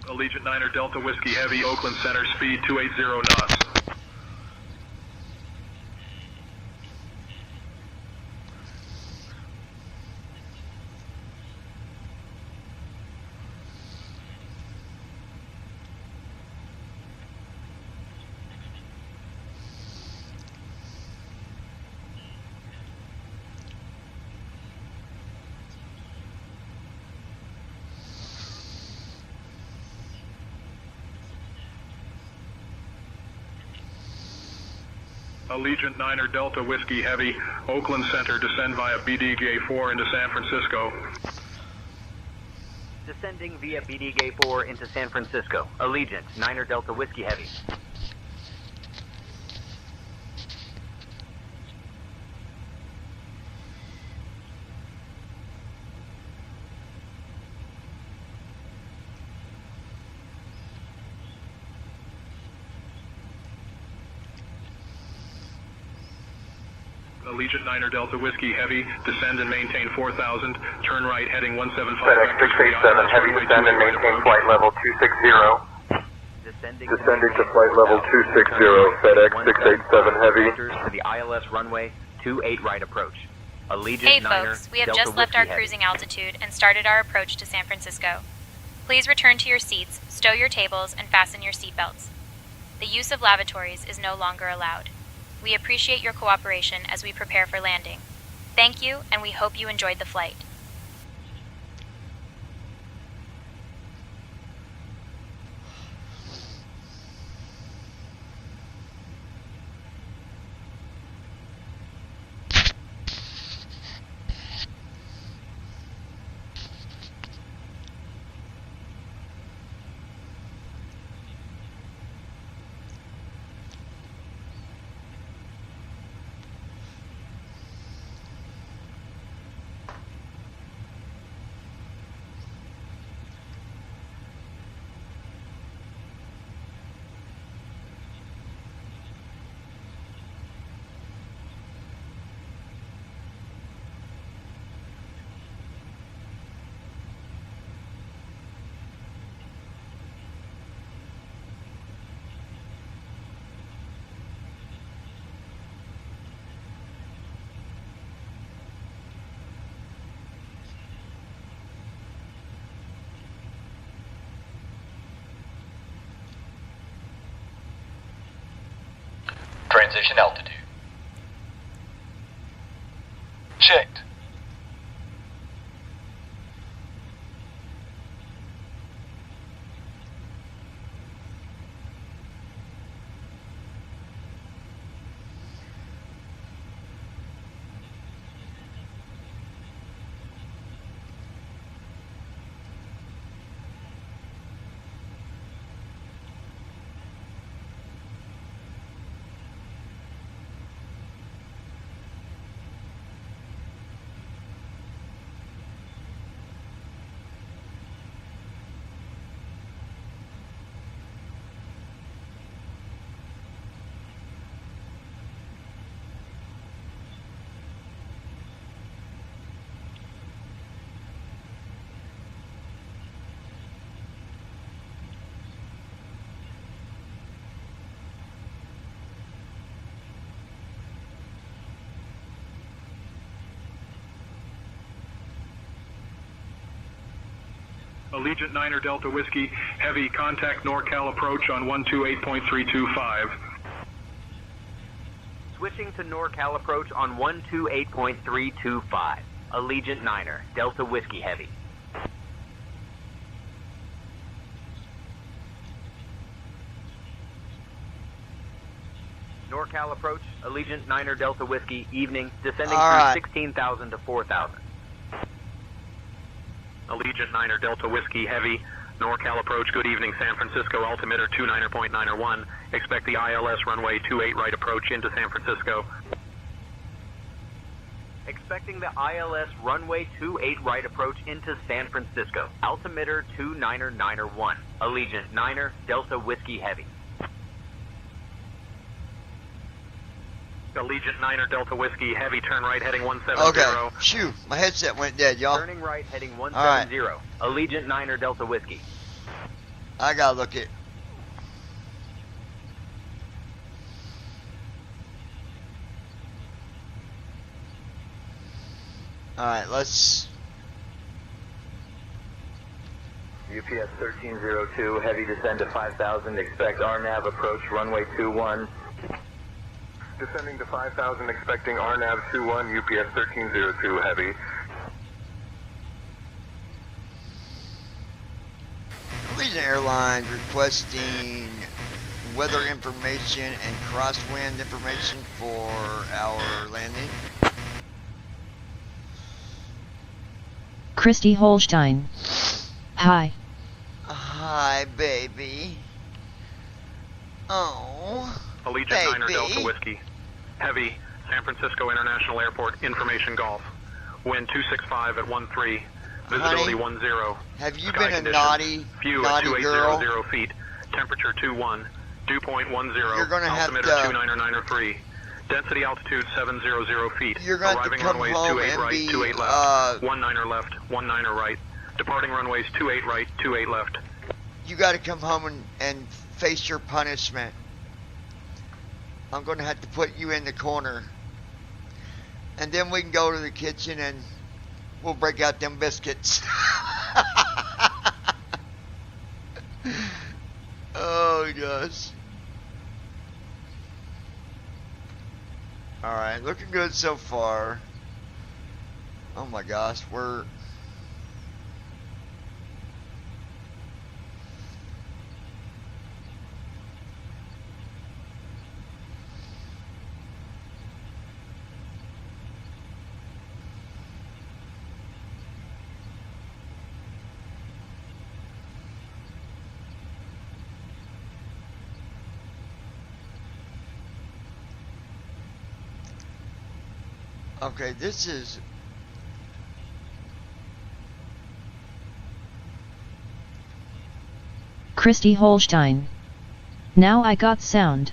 Allegiant 9er Delta Whiskey Heavy, Oakland Center, speed 280 knots. Allegiant 9er Delta Whiskey Heavy, Oakland Center, descend via BD-Gay-4 into San Francisco. Descending via BD-Gay-4 into San Francisco. Allegiant 9er Delta Whiskey Heavy. Allegiant 9er Delta Whiskey Heavy, descend and maintain 4,000, turn right heading 175. FedEx 687 Heavy, descend and maintain flight level 260. Descending to flight level 260, FedEx 687 Heavy. To the ILS runway 28 right approach. Allegiant Hey 9er folks, we have Delta just left our Whiskey Heavy. cruising altitude and started our approach to San Francisco. Please return to your seats, stow your tables, and fasten your seatbelts. The use of lavatories is no longer allowed. We appreciate your cooperation as we prepare for landing. Thank you, and we hope you enjoyed the flight. Transition altitude. Checked. Allegiant 9er Delta Whiskey Heavy, contact NorCal approach on 128.325. Switching to NorCal approach on 128.325. Allegiant 9er Delta Whiskey Heavy. NorCal approach, Allegiant 9er Delta Whiskey, evening, descending through 16,000 to 4,000. Allegiant 9er Delta Whiskey Heavy, NorCal approach, good evening, San Francisco, altimeter 29.901. Expect the ILS runway 28 right approach into San Francisco. Expecting the ILS runway 28 right approach into San Francisco, altimeter 29901. Allegiant 9er Delta Whiskey Heavy. Allegiant 9er Delta Whiskey Heavy, turn right heading 170. Okay, shoot, my headset went dead, y'all. Turning right heading 170. Right. Allegiant 9er Delta Whiskey. I gotta look it. Alright, let's... UPS 1302, heavy descend to 5,000, expect RNAV approach runway 21. Descending to 5,000, expecting RNAV 21, UPS 1302, heavy. Allegiant Airlines requesting weather information and crosswind information for our landing. Christy Holstein. Hi. Hi, baby. Oh, Allegiant baby. 9er Delta Whiskey Heavy, San Francisco International Airport, information golf. Wind 265 at 13. Visibility 10. Have you Sky been a conditions. naughty View girl? at 2800 feet. Temperature 21. Dew point 10. You're gonna have altimeter to 2993. Density altitude 700 feet. You're going Arriving to come runways home 28 and right, be, 28 left, 19er left, 19er right. Departing runways 28 right, 28 left. You got to come home and face your punishment. I'm going to have to put you in the corner. And then we can go to the kitchen and we'll break out them biscuits. Oh, gosh. Alright, looking good so far. Oh my gosh, we're... Okay, this is... Christy Holstein. Now I got sound.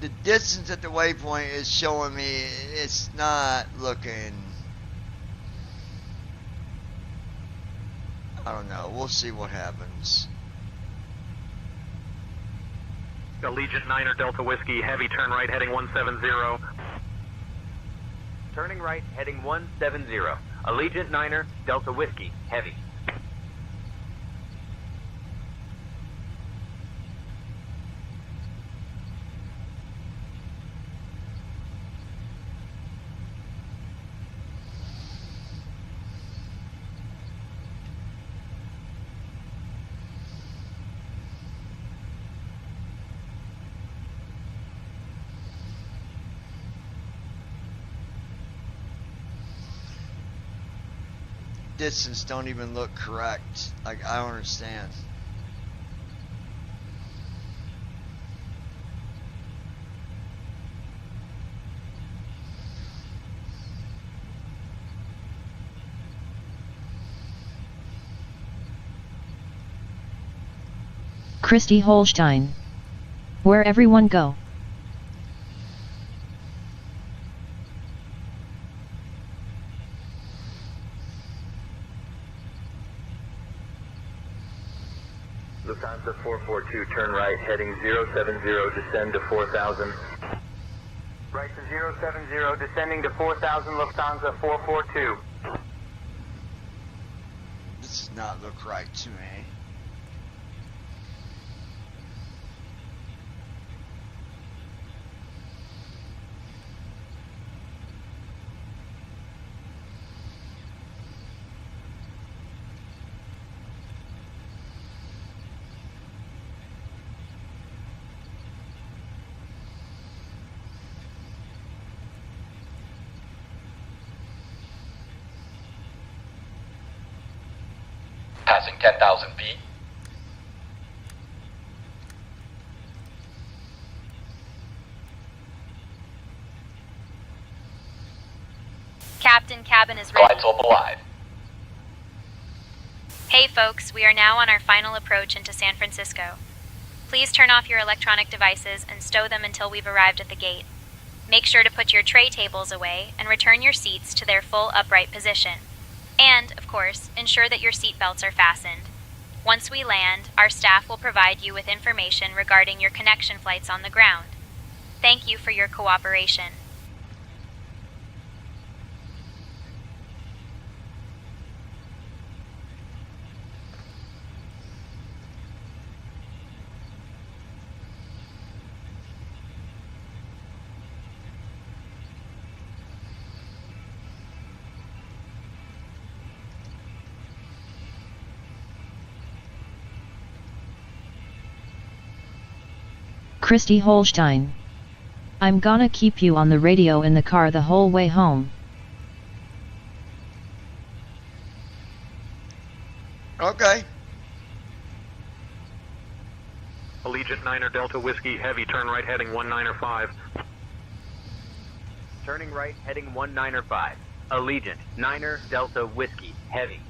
The distance at the waypoint is showing me it's not looking... I don't know. We'll see what happens. Allegiant 9er Delta Whiskey, heavy turn right heading 170. Turning right heading 170. Allegiant 9er Delta Whiskey, heavy. Distance don't even look correct. Like, I don't understand. Christy Holstein. Where everyone go? Lufthansa 442, turn right, heading 070, descend to 4000. Right to 070, descending to 4000, Lufthansa 442. This does not look right to me. Passing 10,000 feet. Captain, cabin is ready. Glide slope alive. Hey folks, we are now on our final approach into San Francisco. Please turn off your electronic devices and stow them until we've arrived at the gate. Make sure to put your tray tables away and return your seats to their full upright position. And, of course, ensure that your seatbelts are fastened. Once we land, our staff will provide you with information regarding your connection flights on the ground. Thank you for your cooperation. Christy Holstein. I'm gonna keep you on the radio in the car the whole way home. Okay. Allegiant 9er Delta Whiskey Heavy, turn right heading 195. Turning right, heading 195. Allegiant 9er Delta Whiskey Heavy.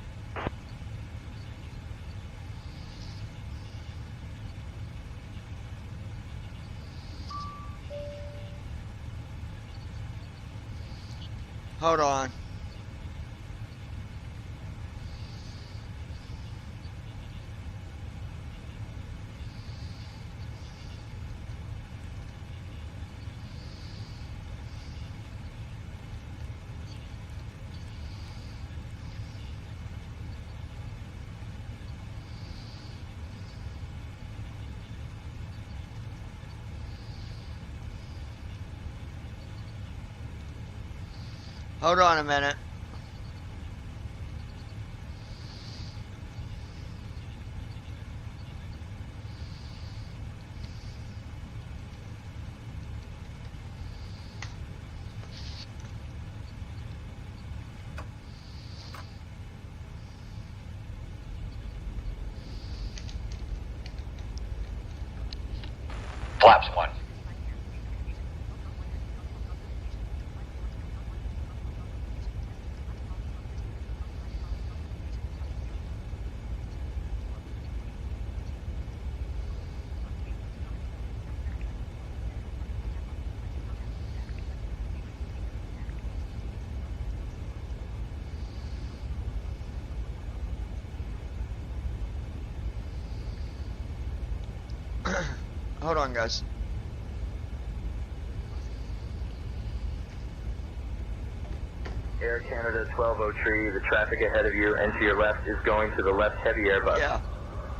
Hold on. Hold on a minute. Flaps 1. Hold on, guys. Air Canada 1203, the traffic ahead of you and to your left is going to the left heavy airbus. Yeah.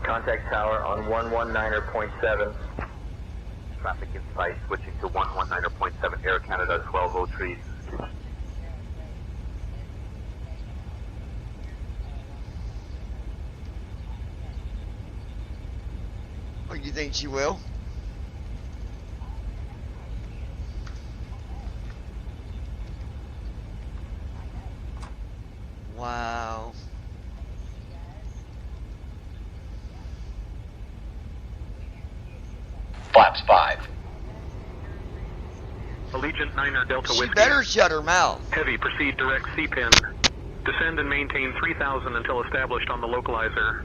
Contact tower on 119.7. Traffic in sight, switching to 119.7 Air Canada 1203. Oh, you think she will? Wow. Flaps 5. Allegiant 9er Delta She Whiskey. better shut her mouth. Heavy, proceed direct C-pin. Descend and maintain 3,000 until established on the localizer.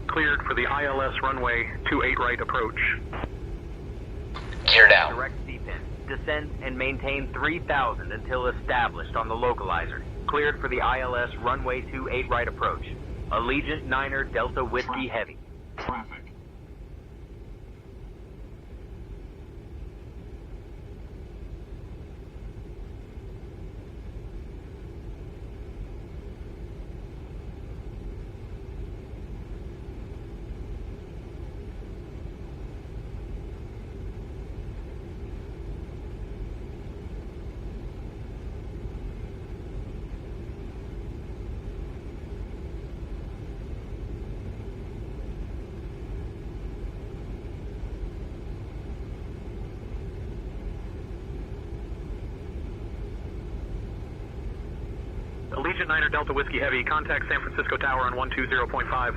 Cleared for the ILS runway 28 right approach. Gear down. Direct C-pin. Descend and maintain 3,000 until established on the localizer. Cleared for the ILS runway 28 right approach. Allegiant 9er Delta Whiskey Heavy. Traffic. Allegiant 9er Delta Whiskey Heavy, contact San Francisco Tower on 120.5.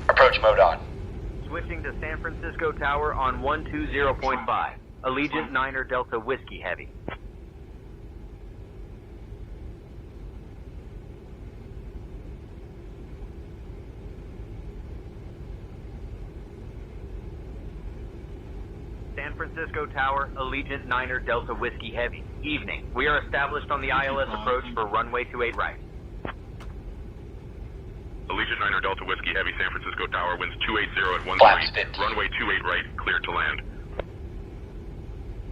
Approach mode on. Switching to San Francisco Tower on 120.5. Allegiant 9er Delta Whiskey Heavy. San Francisco Tower, Allegiant 9er Delta Whiskey Heavy. Evening. We are established on the ILS approach for runway 28 right. Allegiant 9er Delta Whiskey Heavy, San Francisco Tower, winds 280 at Flaps 13. 50. Runway 28 right, cleared to land.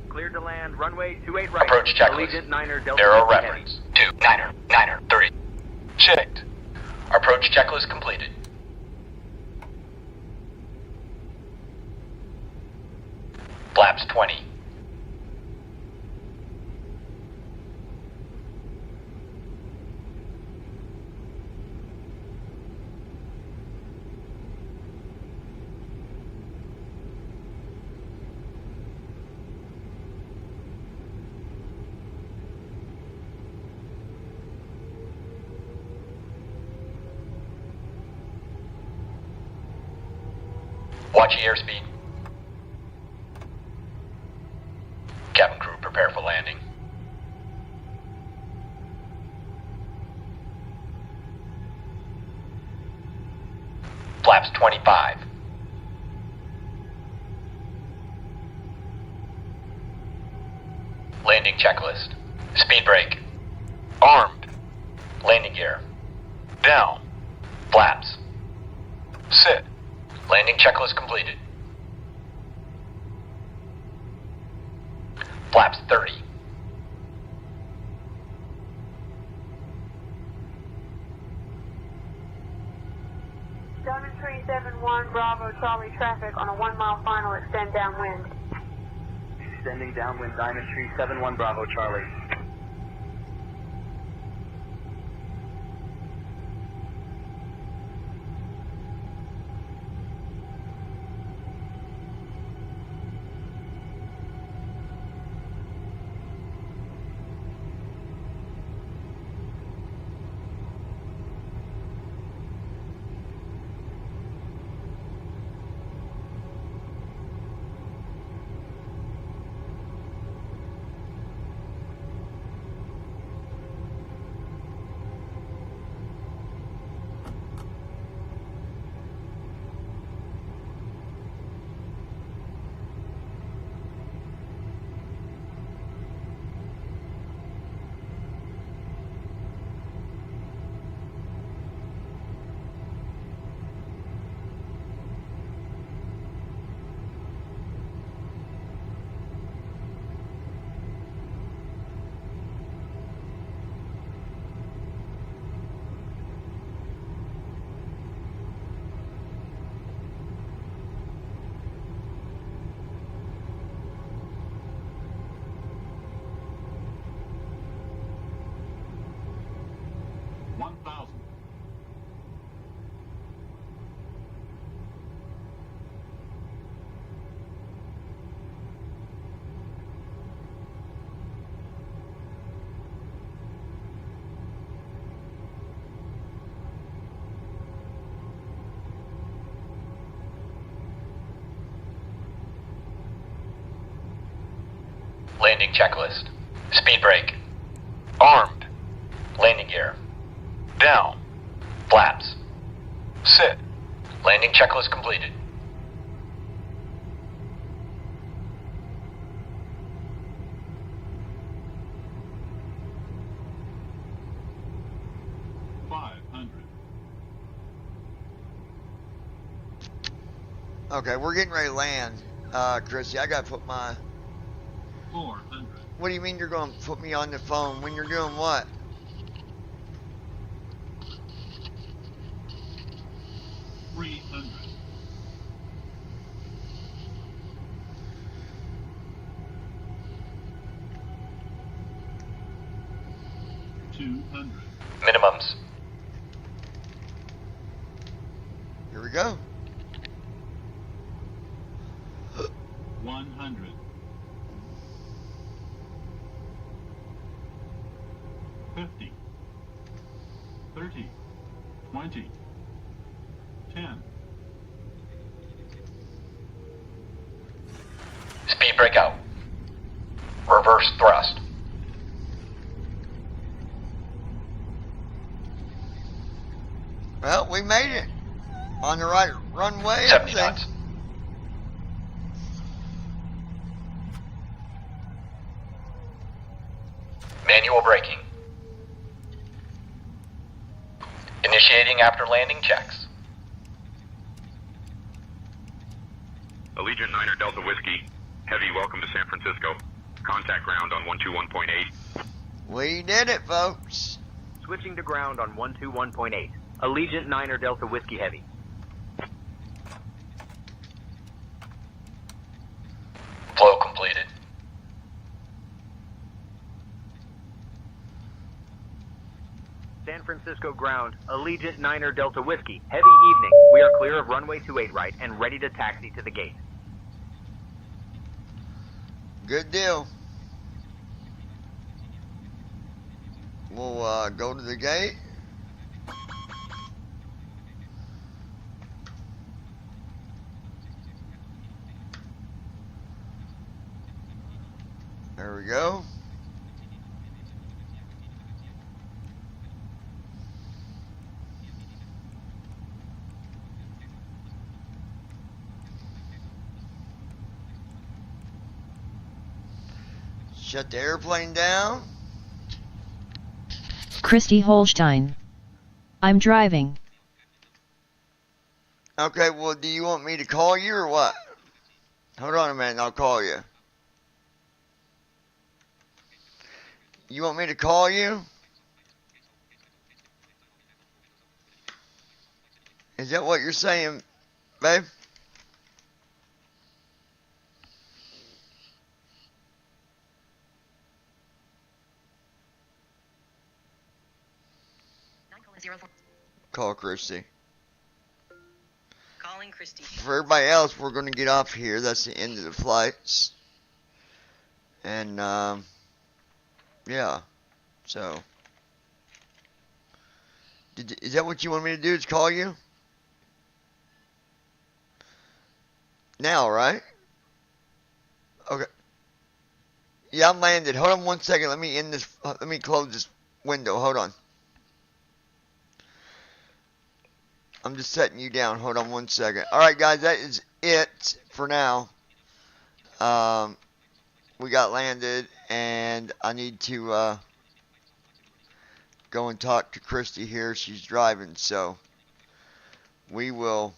Cleared to land, runway 28 right. Approach checklist. Allegiant 9er Delta Arrow Whiskey reference. 2, 9er, 30. Checked. Approach checklist completed. Flaps 20. Watch your airspeed. Cabin crew, prepare for landing. Flaps 25. Landing checklist. Speed brake. Armed. Landing gear. Down. Flaps. Sit. Landing checklist completed. Flaps 30. Diamond Tree 71 Bravo Charlie traffic on a 1 mile final, extend downwind. Extending downwind, Diamond Tree 71 Bravo Charlie. Landing checklist. Speed brake. Armed. Landing gear. Down. Flaps. Sit. Landing checklist completed. Okay, we're getting ready to land. Chrissy, I gotta put my... 400. What do you mean you're gonna put me on the phone when you're doing what? $300. $200. Minimums. Here we go. 100. 50. 30. 20. 10. Speed brake out. Reverse thrust. Well, we made it. On the right runway. 70 knots. Manual braking. Initiating after landing checks. Allegiant 9er Delta Whiskey. Heavy, welcome to San Francisco. Contact ground on 121.8. We did it, folks. Switching to ground on 121.8. Allegiant 9er Delta Whiskey Heavy. Flow completed. San Francisco ground, Allegiant 9er Delta Whiskey. Heavy evening. We are clear of runway 28 right and ready to taxi to the gate. Good deal. We'll go to the gate. There we go. Shut the airplane down. Christy Holstein. I'm driving. Okay, well, do you want me to call you or what? Hold on a minute and I'll call you. You want me to call you? Is that what you're saying, babe? Call Christy. Calling Christy. For everybody else, we're going to get off here. That's the end of the flights. And, yeah. So. Is that what you want me to do, is call you? Now, right? Okay. Yeah, I'm landed. Hold on one second. Let me close this window. Hold on. I'm just setting you down. Hold on one second. Alright, guys, that is it for now. We got landed, and I need to go and talk to Christy here. She's driving, so we will